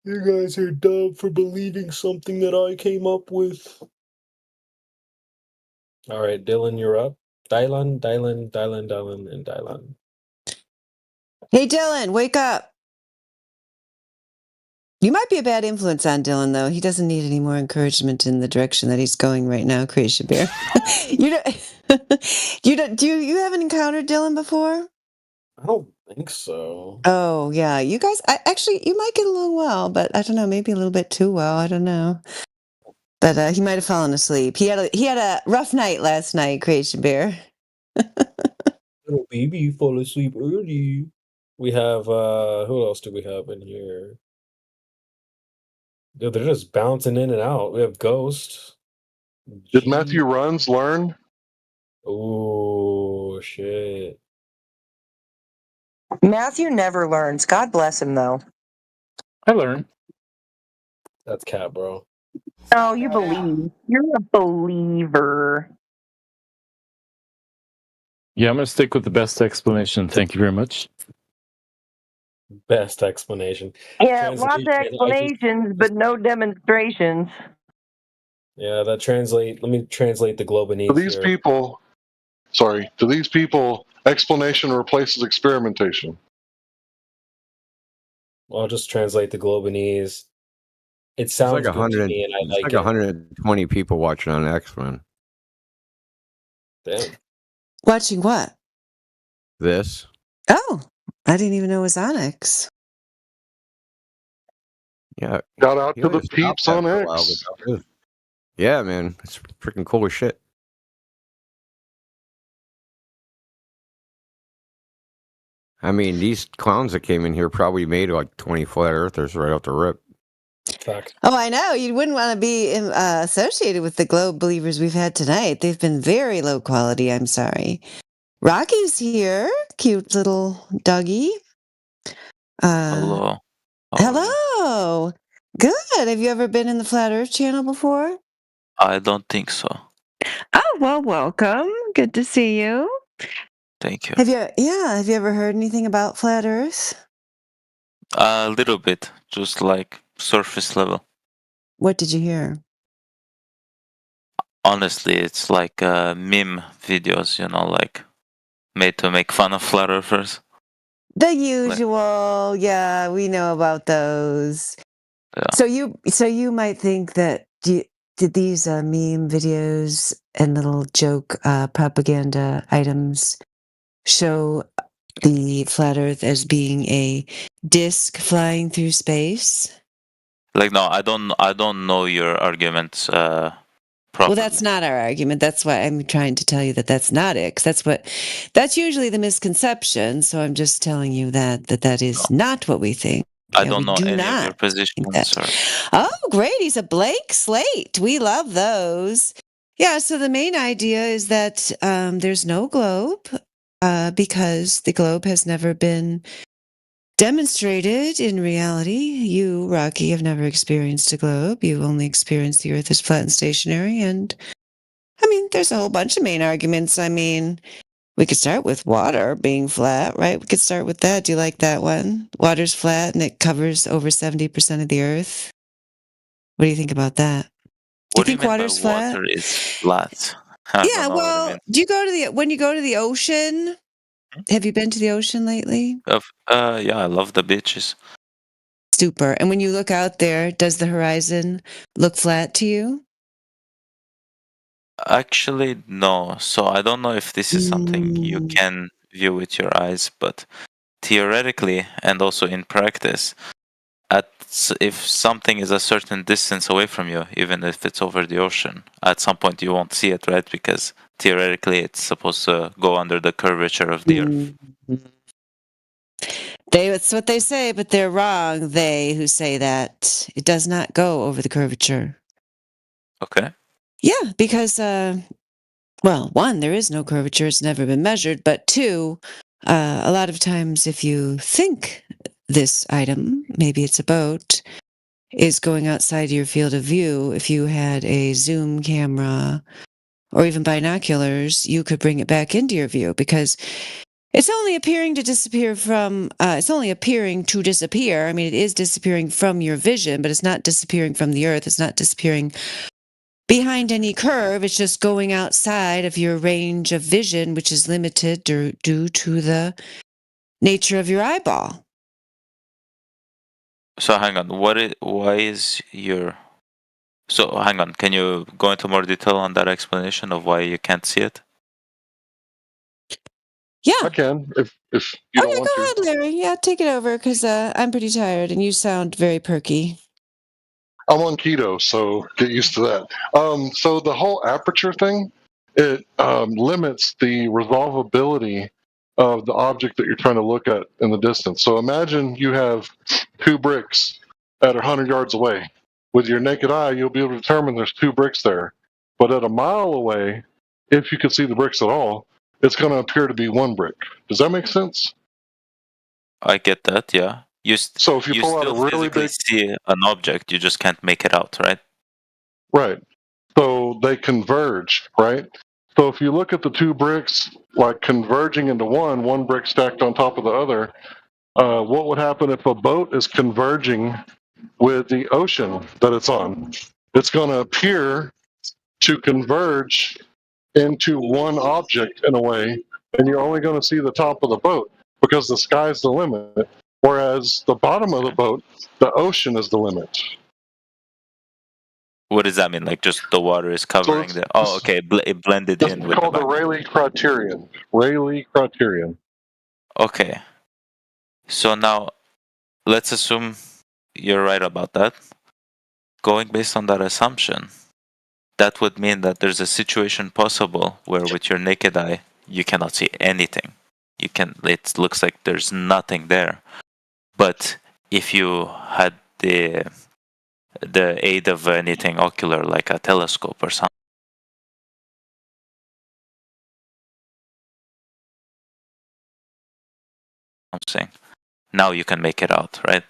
You guys are dumb for believing something that I came up with. All right, Dylan, you're up. Dylan, and Dylan. Hey, Dylan, wake up. You might be a bad influence on Dylan, though. He doesn't need any more encouragement in the direction that he's going right now, Creation Bear. Do you haven't encountered Dylan before? I don't think so. Oh, yeah. You guys, actually, you might get along well, but I don't know, maybe a little bit too well. I don't know. But he might have fallen asleep. He had a rough night last night, Creation Bear. Little baby fall asleep early. We have who else do we have in here? Dude, they're just bouncing in and out. We have Ghost. Did Matthew Runs learn? Oh shit. Matthew never learns. God bless him, though. I learn. That's cat, bro. Oh, you believe. You're a believer. Yeah, I'm going to stick with the best explanation. Thank you very much. Best explanation. Yeah, lots of explanations, but no demonstrations. Yeah, that translate. Let me translate the Globanese To these people, explanation replaces experimentation. I'll just translate the Globanese. It sounds like good to me, and I like it. 120 people watching on X-Men. Damn. Watching what? This. Oh, I didn't even know it was on X. Yeah. Shout out to the peeps on X. Yeah, man. It's freaking cool as shit. I mean, these clowns that came in here probably made like 20 flat earthers right off the rip. Oh, I know. You wouldn't want to be associated with the Globe believers we've had tonight. They've been very low quality. I'm sorry. Rocky's here. Cute little doggy. Hello. Hello. Good. Have you ever been in the Flat Earth channel before? I don't think so. Oh, well, welcome. Good to see you. Thank you. Have you ever heard anything about Flat Earth? A little bit, just like surface level. What did you hear? honestly, it's like meme videos, like made to make fun of flat earthers. The usual, yeah, we know about those. Yeah. So you might think that did these meme videos and little joke propaganda items show the flat Earth as being a disk flying through space? Like, no, I don't know your arguments properly. Well, that's not our argument. That's why I'm trying to tell you that that's not it. 'Cause that's usually the misconception. So I'm just telling you that is not what we think. I don't know any of your think positions, that. sir. Oh, great. He's a blank slate. We love those. Yeah, so the main idea is that there's no globe because the globe has never been demonstrated in reality. You, Rocky, have never experienced a globe. You've only experienced the Earth as flat and stationary. And, I mean, there's a whole bunch of main arguments. I mean, we could start with water being flat, right? We could start with that. Do you like that one? Water's flat and it covers over 70% of the Earth. What do you think about that? What do you think mean by water's flat? water is flat? I Yeah, don't know what you well, mean. do you go to when you go to the ocean? Have you been to the ocean lately? Yeah, I love the beaches. Super. And when you look out there, does the horizon look flat to you? Actually, no. So I don't know if this is something you can view with your eyes, but theoretically and also in practice, if something is a certain distance away from you, even if it's over the ocean, at some point you won't see it, right? Because theoretically it's supposed to go under the curvature of the Earth. That's what they say, but they're wrong. They who say that it does not go over the curvature. Okay. Yeah, because well, one, there is no curvature; it's never been measured. But two, a lot of times, if you think this item, maybe it's a boat, is going outside your field of view, if you had a zoom camera or even binoculars, you could bring it back into your view because it's only appearing to disappear from, it's only appearing to disappear. I mean, it is disappearing from your vision, but it's not disappearing from the Earth. It's not disappearing behind any curve. It's just going outside of your range of vision, which is limited due to the nature of your eyeball. So hang on, why is your... So hang on, can you go into more detail on that explanation of why you can't see it? Yeah. I can, if you don't want go ahead, Larry. Yeah, take it over because I'm pretty tired and you sound very perky. I'm on keto, so get used to that. So the whole aperture thing, it limits the resolvability of the object that you're trying to look at in the distance. So imagine you have two bricks at 100 yards away. With your naked eye, you'll be able to determine there's two bricks there. But at a mile away, if you can see the bricks at all, it's going to appear to be one brick. Does that make sense? I get that, yeah. So if you pull out a still really physically big... see an object, you just can't make it out, right? Right. So they converge, right? So if you look at the two bricks like converging into one brick stacked on top of the other, what would happen if a boat is converging with the ocean that it's on? It's going to appear to converge into one object in a way, and you're only going to see the top of the boat because the sky's the limit, whereas the bottom of the boat, the ocean is the limit. What does that mean? Like just the water is covering the... Oh, okay, it blended in with It's called the Rayleigh criterion. Rayleigh criterion. Okay. So now, let's assume you're right about that. Going based on that assumption, that would mean that there's a situation possible where with your naked eye, you cannot see anything. It looks like there's nothing there. But if you had the aid of anything ocular, like a telescope or something, now you can make it out, right?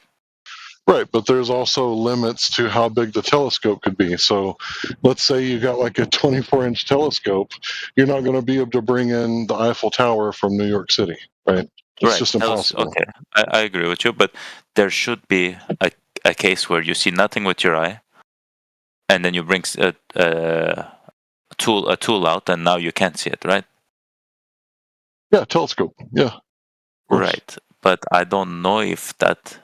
Right, but there's also limits to how big the telescope could be. So let's say you got like a 24-inch telescope, you're not going to be able to bring in the Eiffel Tower from New York City, right? It's just impossible. Okay, I agree with you, but there should be a case where you see nothing with your eye, and then you bring a a tool out, and now you can't see it, right? Yeah, telescope. Yeah. Right. But I don't know if that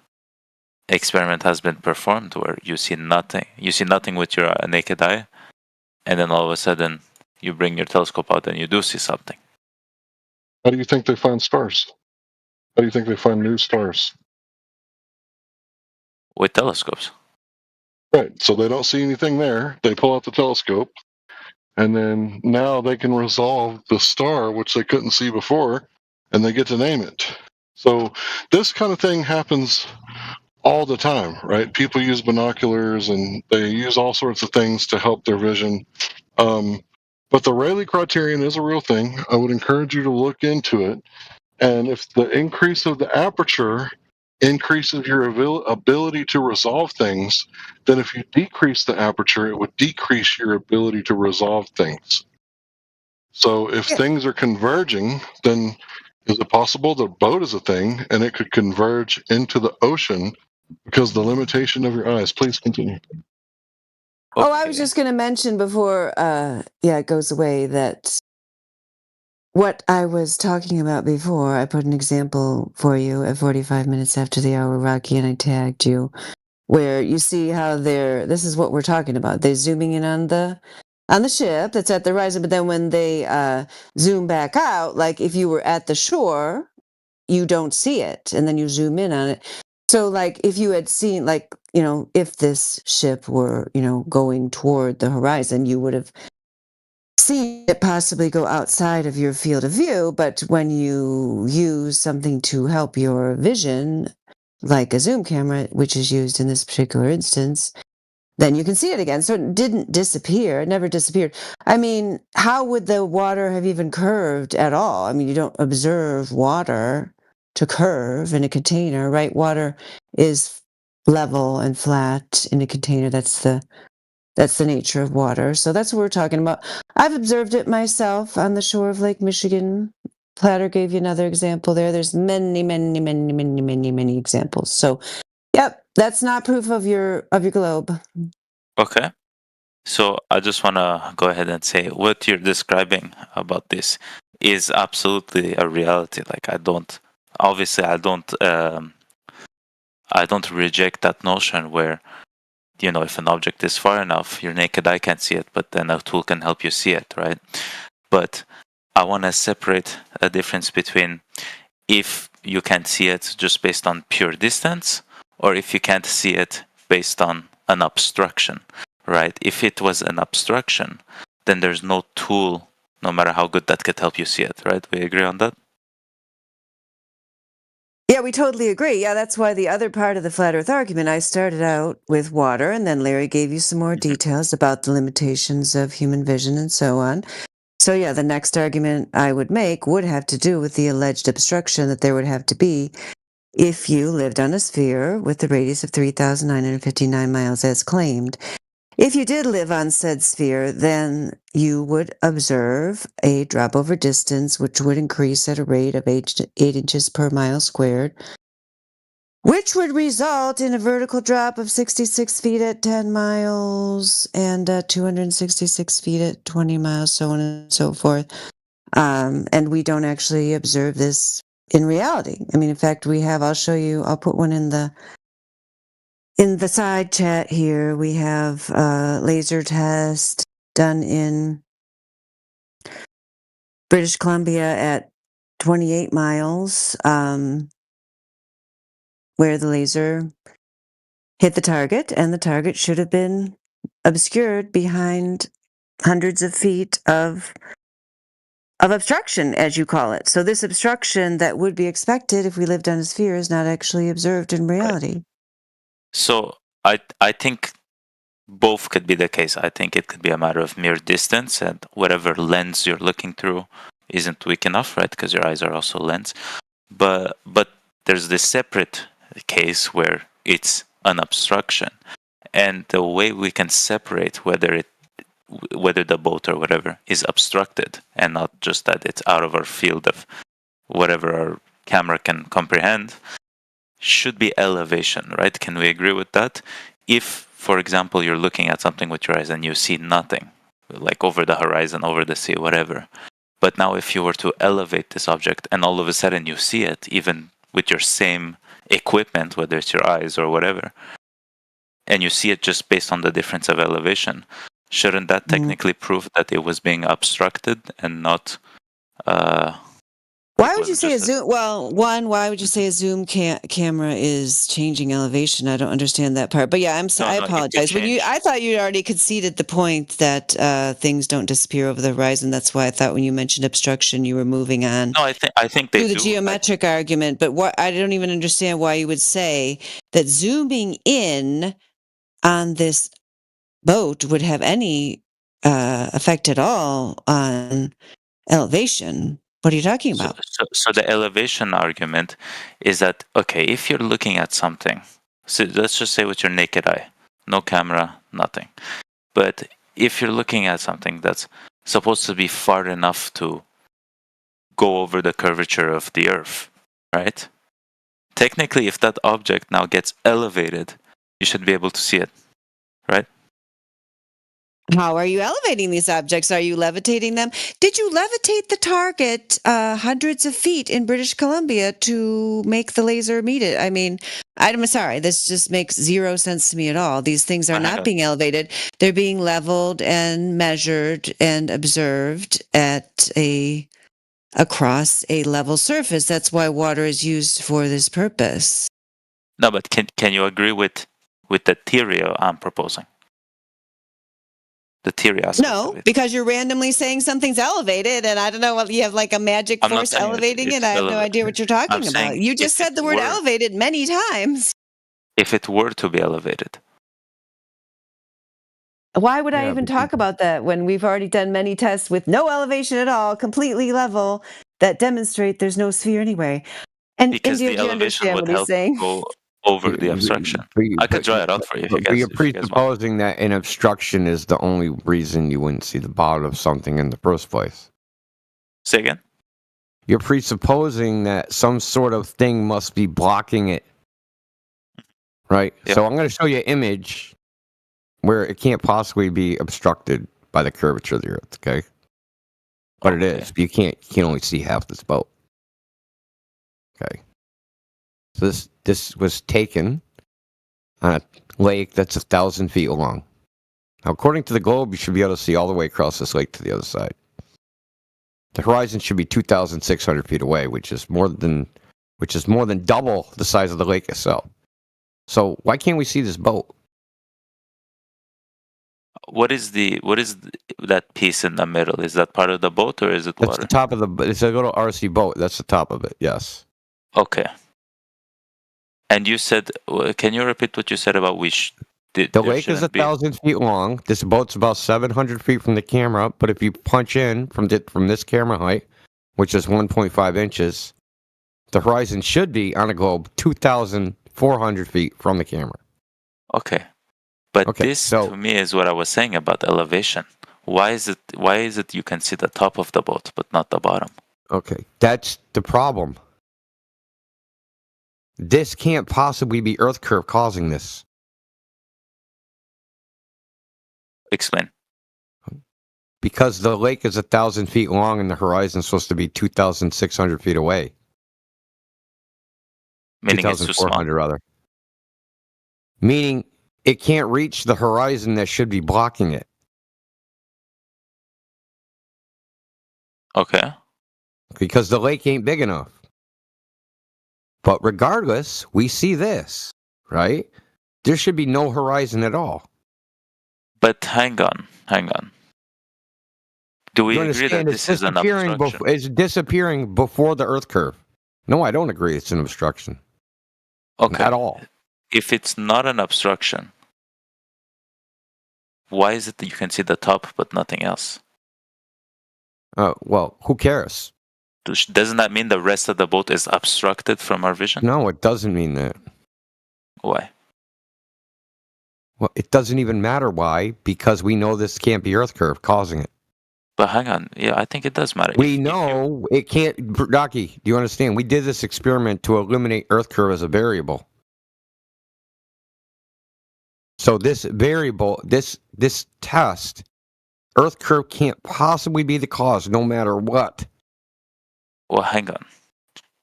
experiment has been performed where you see nothing. You see nothing with your naked eye, and then all of a sudden you bring your telescope out and you do see something. How do you think they find stars? How do you think they find new stars? With telescopes. Right. So they don't see anything there. They pull out the telescope, and then now they can resolve the star, which they couldn't see before, and they get to name it. So this kind of thing happens all the time, right? People use binoculars and they use all sorts of things to help their vision. But the Rayleigh criterion is a real thing. I would encourage you to look into it. And if the increase of the aperture increases your ability to resolve things, then if you decrease the aperture, it would decrease your ability to resolve things. So if things are converging, then is it possible the boat is a thing and it could converge into the ocean because the limitation of your eyes? Please continue. Oh, I was just going to mention before, it goes away, that what I was talking about before, I put an example for you at 45 minutes after the hour, Rocky, and I tagged you, where you see how this is what we're talking about. They're zooming in on the ship that's at the horizon, but then when they zoom back out, like if you were at the shore, you don't see it, and then you zoom in on it. So, like, if you had seen, like, if this ship were, going toward the horizon, you would have seen it possibly go outside of your field of view. But when you use something to help your vision, like a zoom camera, which is used in this particular instance, then you can see it again. So it didn't disappear. It never disappeared. I mean, how would the water have even curved at all? I mean, you don't observe water to curve in a container, right? Water is level and flat in a container. That's the nature of water. So that's what we're talking about. I've observed it myself on the shore of Lake Michigan. Platter gave you another example there. There's many, many, many, many, many, many examples. So, yep, that's not proof of your globe. Okay. So I just want to go ahead and say what you're describing about this is absolutely a reality. Like I don't reject that notion where, if an object is far enough, your naked eye can't see it, but then a tool can help you see it, right? But I want to separate a difference between if you can't see it just based on pure distance, or if you can't see it based on an obstruction. Right? If it was an obstruction, then there's no tool, no matter how good, that could help you see it, right? We agree on that? Yeah, we totally agree. Yeah, that's why the other part of the flat earth argument, I started out with water, and then Larry gave you some more details about the limitations of human vision and so on. So yeah, the next argument I would make would have to do with the alleged obstruction that there would have to be if you lived on a sphere with the radius of 3,959 miles as claimed. If you did live on said sphere, then you would observe a drop over distance, which would increase at a rate of 8 inches per mile squared, which would result in a vertical drop of 66 feet at 10 miles and 266 feet at 20 miles, so on and so forth. And we don't actually observe this in reality. I mean, in fact, I'll show you, I'll put one in the side chat here. We have a laser test done in British Columbia at 28 miles, where the laser hit the target, and the target should have been obscured behind hundreds of feet of obstruction, as you call it. So this obstruction that would be expected if we lived on a sphere is not actually observed in reality. Right. So I think both could be the case. I think it could be a matter of mere distance, and whatever lens you're looking through isn't weak enough, right? Because your eyes are also a lens. But there's this separate case where it's an obstruction, and the way we can separate whether the boat or whatever is obstructed and not just that it's out of our field of whatever our camera can comprehend should be elevation, right? Can we agree with that? If, for example, you're looking at something with your eyes and you see nothing like over the horizon, over the sea, whatever. But now if you were to elevate this object and all of a sudden you see it, even with your same equipment, whether it's your eyes or whatever, and you see it just based on the difference of elevation, shouldn't that technically prove that it was being obstructed and not Why would you say a zoom? Well, one, why would you say a zoom camera is changing elevation? I don't understand that part. But yeah, I'm sorry. I apologize. I thought you already conceded the point that things don't disappear over the horizon. That's why I thought when you mentioned obstruction, you were moving on. No, I think they do do. The geometric argument. But what I don't even understand why you would say that zooming in on this boat would have any effect at all on elevation. What are you talking about? So the elevation argument is that, okay, if you're looking at something, so let's just say with your naked eye, no camera, nothing. But if you're looking at something that's supposed to be far enough to go over the curvature of the Earth, right? Technically, if that object now gets elevated, you should be able to see it, right? How are you elevating these objects? Are you levitating them? Did you levitate the target hundreds of feet in British Columbia to make the laser meet it? I mean, I'm sorry, this just makes zero sense to me at all. These things are not being elevated. They're being leveled and measured and observed across a level surface. That's why water is used for this purpose. No, but can you agree with the theory I'm proposing? The theory aspect of it. Because you're randomly saying something's elevated, and I don't know what you have like a magic force elevating it. I have no idea what you're talking about. You just said the word elevated many times. If it were to be elevated. Why would I even talk about that when we've already done many tests with no elevation at all, completely level, that demonstrate there's no sphere anyway? And because Indio, the do you elevation understand would what he's help saying? go over the obstruction. I could draw it out for you if you guys. You're presupposing that an obstruction is the only reason you wouldn't see the bottom of something in the first place. Say again? You're presupposing that some sort of thing must be blocking it. Right? Yep. So I'm going to show you an image where it can't possibly be obstructed by the curvature of the Earth, okay? But it is. You can only see half this boat. Okay. So this was taken on a lake that's 1,000 feet long. Now, according to the Globe, you should be able to see all the way across this lake to the other side. The horizon should be 2,600 feet away, which is more than double the size of the lake itself. So why can't we see this boat? What is that piece in the middle? Is that part of the boat or is it water? That's the top of it's a little RC boat. That's the top of it. Yes. Okay. And you said, can you repeat what you said about the lake is 1,000 feet long. This boat's about 700 feet from the camera. But if you punch in from this camera height, which is 1.5 inches, the horizon should be on a globe 2,400 feet from the camera. Okay. But this to me is what I was saying about elevation. Why is it you can see the top of the boat but not the bottom? Okay, that's the problem. This can't possibly be Earth curve causing this. Explain. Because the lake is 1,000 feet long and the horizon is supposed to be 2,600 feet away. Meaning it's too small. Rather. Meaning it can't reach the horizon that should be blocking it. Okay. Because the lake ain't big enough. But regardless, we see this, right? There should be no horizon at all. But hang on. Do we agree that this is an obstruction? It's disappearing before the Earth curve. No, I don't agree it's an obstruction. Okay. At all. If it's not an obstruction, why is it that you can see the top but nothing else? Well, who cares? Doesn't that mean the rest of the boat is obstructed from our vision? No, it doesn't mean that. Why? Well, it doesn't even matter why, because we know this can't be Earth curve causing it. But hang on. Yeah, I think it does matter. We know it can't. Rocky, do you understand? We did this experiment to eliminate Earth curve as a variable. So this variable, this test Earth curve can't possibly be the cause, no matter what. Well, hang on.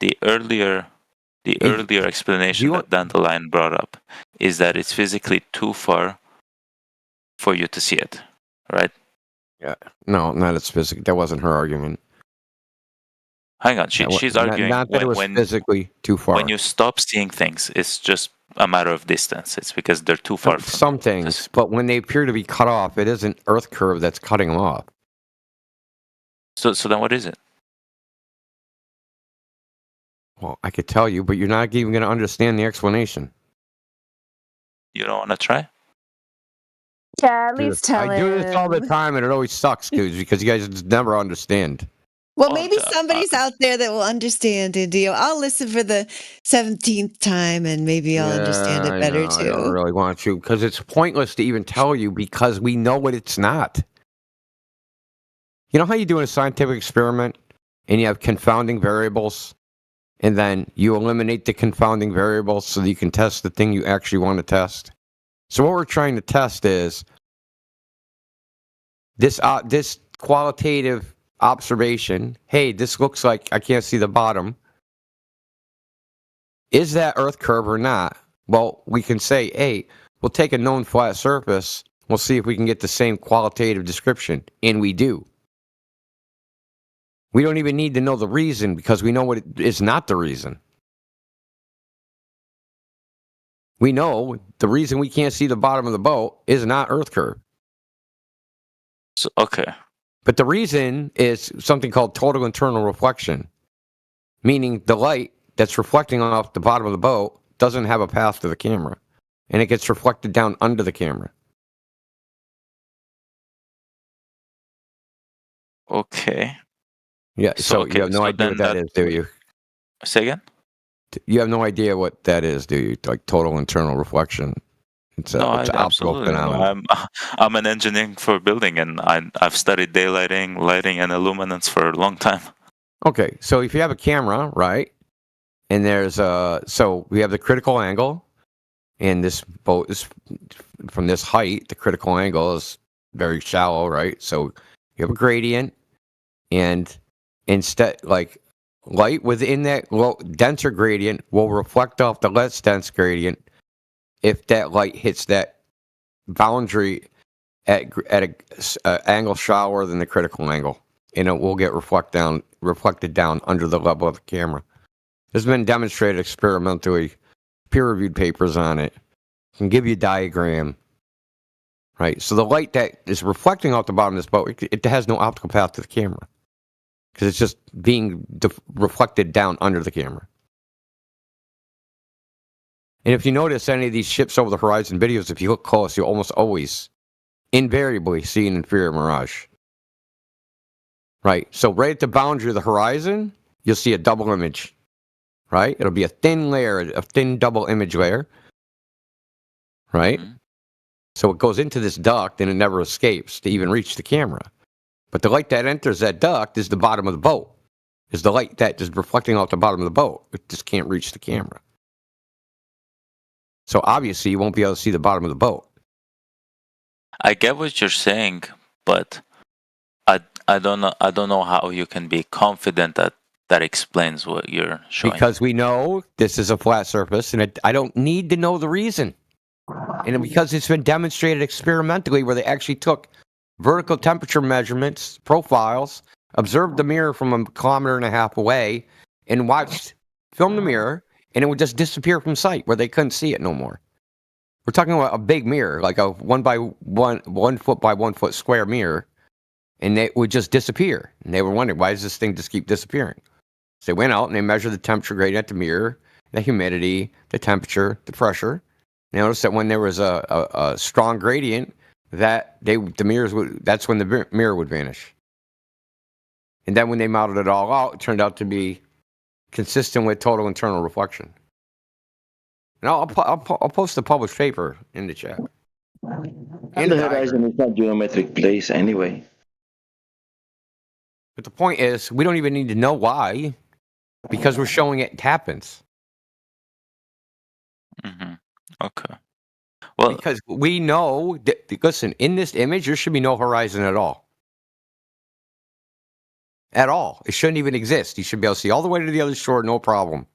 The earlier explanation that Dandelion brought up is that it's physically too far for you to see it, right? Yeah. No, not it's physical. That wasn't her argument. Hang on, she's arguing not that it was physically too far. When you stop seeing things, it's just a matter of distance. It's because they're too far from some things, but when they appear to be cut off, it isn't Earth curve that's cutting them off. So then what is it? Well, I could tell you, but you're not even going to understand the explanation. You don't want to try? Yeah, at least tell I do this all the time, and it always sucks, dudes, because you guys just never understand. Well, maybe somebody's out there that will understand, Indio. I'll listen for the 17th time, and maybe I'll understand it better too. I don't really want to, because it's pointless to even tell you, because we know what it's not. You know how you do a scientific experiment, and you have confounding variables, and then you eliminate the confounding variables so that you can test the thing you actually want to test? So what we're trying to test is this qualitative observation. Hey, this looks like I can't see the bottom. Is that Earth curve or not? Well, we can say, hey, we'll take a known flat surface. We'll see if we can get the same qualitative description. And we do. We don't even need to know the reason, because we know what is not the reason. We know the reason we can't see the bottom of the boat is not Earth curve. So, okay. But the reason is something called total internal reflection, meaning the light that's reflecting off the bottom of the boat doesn't have a path to the camera, and it gets reflected down under the camera. Okay. Yeah, so you have no idea what that is, do you? Say again? You have no idea what that is, do you? Like total internal reflection. It's an optical phenomenon. I'm an engineer for building, and I've studied daylighting, lighting, and illuminance for a long time. Okay, so if you have a camera, right, and there's so we have the critical angle, and this boat is from this height. The critical angle is very shallow, right? So you have a gradient, and instead, like light within that denser gradient will reflect off the less dense gradient if that light hits that boundary at a angle shallower than the critical angle, and it will get reflected down under the level of the camera. This has been demonstrated experimentally, peer-reviewed papers on it. Can give you a diagram, right? So the light that is reflecting off the bottom of this boat, it has no optical path to the camera, because it's just being reflected down under the camera. And if you notice any of these ships over the horizon videos, if you look close, you'll almost always, invariably, see an inferior mirage. Right? So right at the boundary of the horizon, you'll see a double image. Right? It'll be a thin layer, a thin double image layer. Right? Mm-hmm. So it goes into this duct, and it never escapes to even reach the camera. But the light that enters that duct is the bottom of the boat. Is the light that is reflecting off the bottom of the boat. It just can't reach the camera. So obviously you won't be able to see the bottom of the boat. I get what you're saying, but I don't know how you can be confident that that explains what you're showing. Because we know this is a flat surface, and I don't need to know the reason. And because it's been demonstrated experimentally, where they actually took vertical temperature measurements, profiles, observed the mirror from 1.5 kilometers away, and filmed the mirror, and it would just disappear from sight, where they couldn't see it no more. We're talking about a big mirror, like a 1 foot by 1 foot square mirror, and it would just disappear. And they were wondering, why does this thing just keep disappearing? So they went out and they measured the temperature gradient at the mirror, the humidity, the temperature, the pressure. They noticed that when there was a strong gradient, that's when the mirror would vanish. And then when they modeled it all out, it turned out to be consistent with total internal reflection. And I'll post the published paper in the chat. And the horizon is not geometric place anyway. But the point is, we don't even need to know why, because we're showing it happens. Mm-hmm. Okay. Well, because we know that, listen, in this image, there should be no horizon at all. At all. It shouldn't even exist. You should be able to see all the way to the other shore, no problem.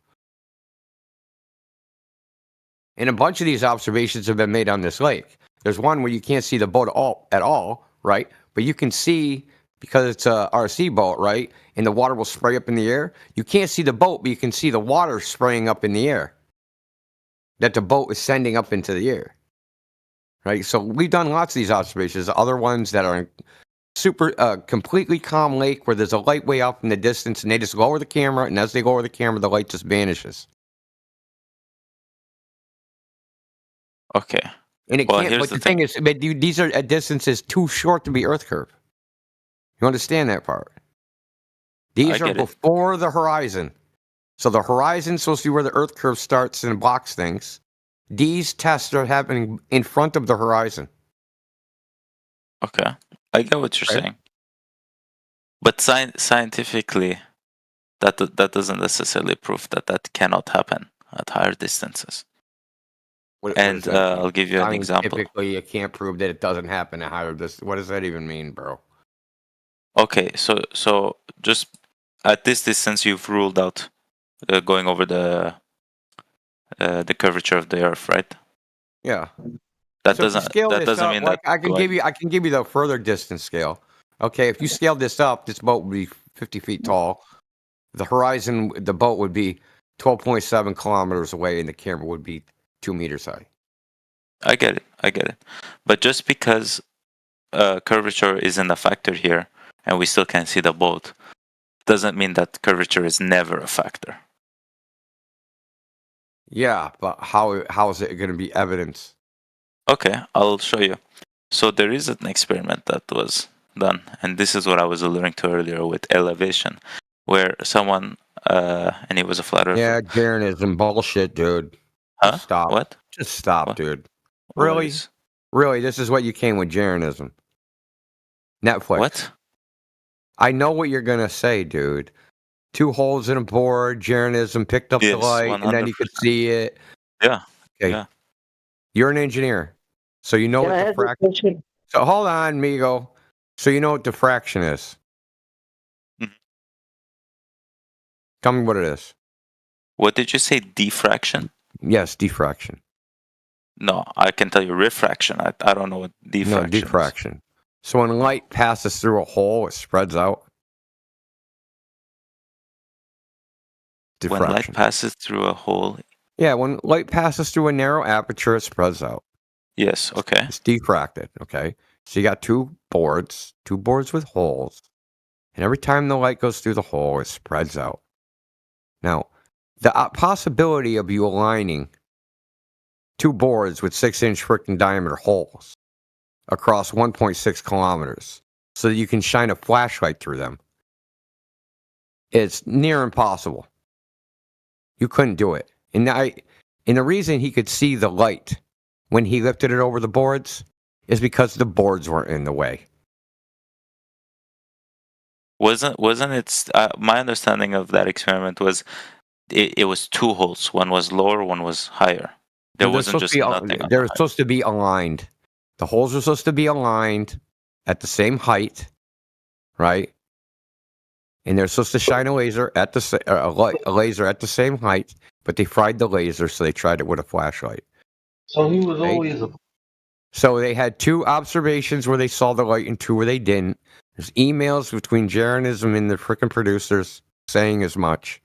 And a bunch of these observations have been made on this lake. There's one where you can't see the boat at all, right? But you can see, because it's a RC boat, right? And the water will spray up in the air. You can't see the boat, but you can see the water spraying up in the air. That the boat is sending up into the air. Right? So we've done lots of these observations. Other ones that are super, completely calm lake where there's a light way up in the distance and they just lower the camera. And as they lower the camera, the light just vanishes. Okay. And it can't, but the thing is, these are at distances too short to be Earth curve. You understand that part? These are before the horizon. So the horizon's supposed to be where the Earth curve starts and blocks things. These tests are happening in front of the horizon. Okay. I get what you're saying. But scientifically, that doesn't necessarily prove that cannot happen at higher distances. I'll give you an example. Typically, you can't prove that it doesn't happen at higher distance. What does that even mean, bro? Okay, so just at this distance, you've ruled out going over the curvature of the Earth, right? Yeah. That doesn't mean that I can give you the further distance scale. Okay, if you scale this up, this boat would be 50 feet tall. The horizon, the boat would be 12.7 kilometers away, and the camera would be 2 meters high. I get it. But just because curvature isn't a factor here, and we still can't see the boat, doesn't mean that curvature is never a factor. Yeah, but how is it going to be evidence? Okay, I'll show you. So there is an experiment that was done, and this is what I was alluding to earlier with elevation, where someone, and he was a flat earther. Yeah, Jeranism bullshit, dude. Huh? Just stop. What? Just stop, What? dude. Really? Really, this is what you came with Jeranism. Netflix. What? I know what you're going to say, dude. 2 holes in a board, Jeranism picked up the light, 100%. And then you could see it. Yeah. Okay. Yeah. You're an engineer, so you know what diffraction. So hold on, Migo. So you know what diffraction is. Tell me what it is. What did you say? Diffraction? Yes, diffraction. No, I can tell you refraction. I don't know what diffraction. No, diffraction. So when light passes through a hole, it spreads out. Diffraction. When light passes through a hole. Yeah, when light passes through a narrow aperture, it spreads out. Yes, okay. It's diffracted, okay? So you got two boards with holes, and every time the light goes through the hole, it spreads out. Now, the possibility of you aligning 2 boards with 6-inch freaking diameter holes across 1.6 kilometers so that you can shine a flashlight through them, it's near impossible. You couldn't do it. And the reason he could see the light when he lifted it over the boards is because the boards weren't in the way. Wasn't it? My understanding of that experiment was it was 2 holes. One was lower, one was higher. There wasn't just nothing. They're supposed to be aligned. The holes are supposed to be aligned at the same height, right? And they're supposed to shine a laser at a laser at the same height, but they fried the laser, so they tried it with a flashlight. So he was always So they had 2 observations where they saw the light and 2 where they didn't. There's emails between Jeranism and the freaking producers saying as much.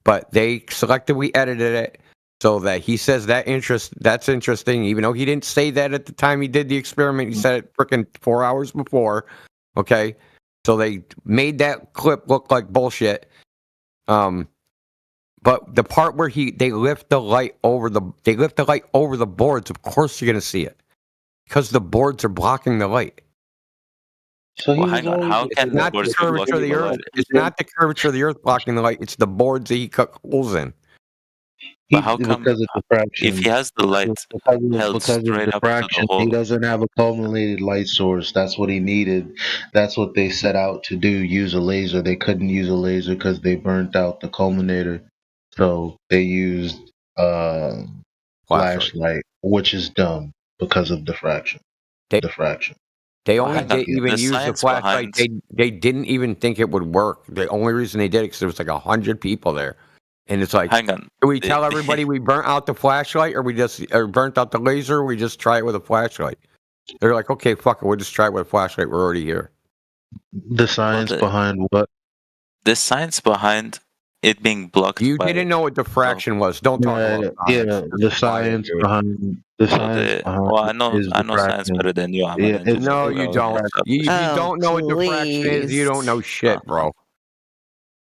But they selectively edited it so that he says that's interesting, even though he didn't say that at the time he did the experiment. He said it freaking 4 hours before. Okay? So they made that clip look like bullshit. But the part where they lift the light over the boards, of course you're gonna see it. Because the boards are blocking the light. So hang on. How can the boards be blocking the light? It's not the curvature of the Earth blocking the light. It's the boards that he cut holes in. But how come? Because of diffraction, if he has the light held straight up to the hole, he doesn't have a culminated light source. That's what he needed. That's what they set out to do. Use a laser. They couldn't use a laser because they burnt out the culminator. So they used flashlight, which is dumb. because of diffraction. They only hang on. didn't even The use the science flashlight. behind- They didn't even think it would work. The only reason they did it because there was like 100 people there, and it's like, Hang on. do we tell everybody we burnt out the flashlight, or burnt out the laser, or we just try it with a flashlight? They're like, okay, fuck it, we'll just try it with a flashlight. We're already here. The science behind what? The science behind it being blocked. You didn't know what diffraction was. Don't talk about science. The science behind Well, I know is science diffraction. better than you. I'm Yeah, an engineer. No, you don't. You Oh, don't know what diffraction is. You don't know shit, bro.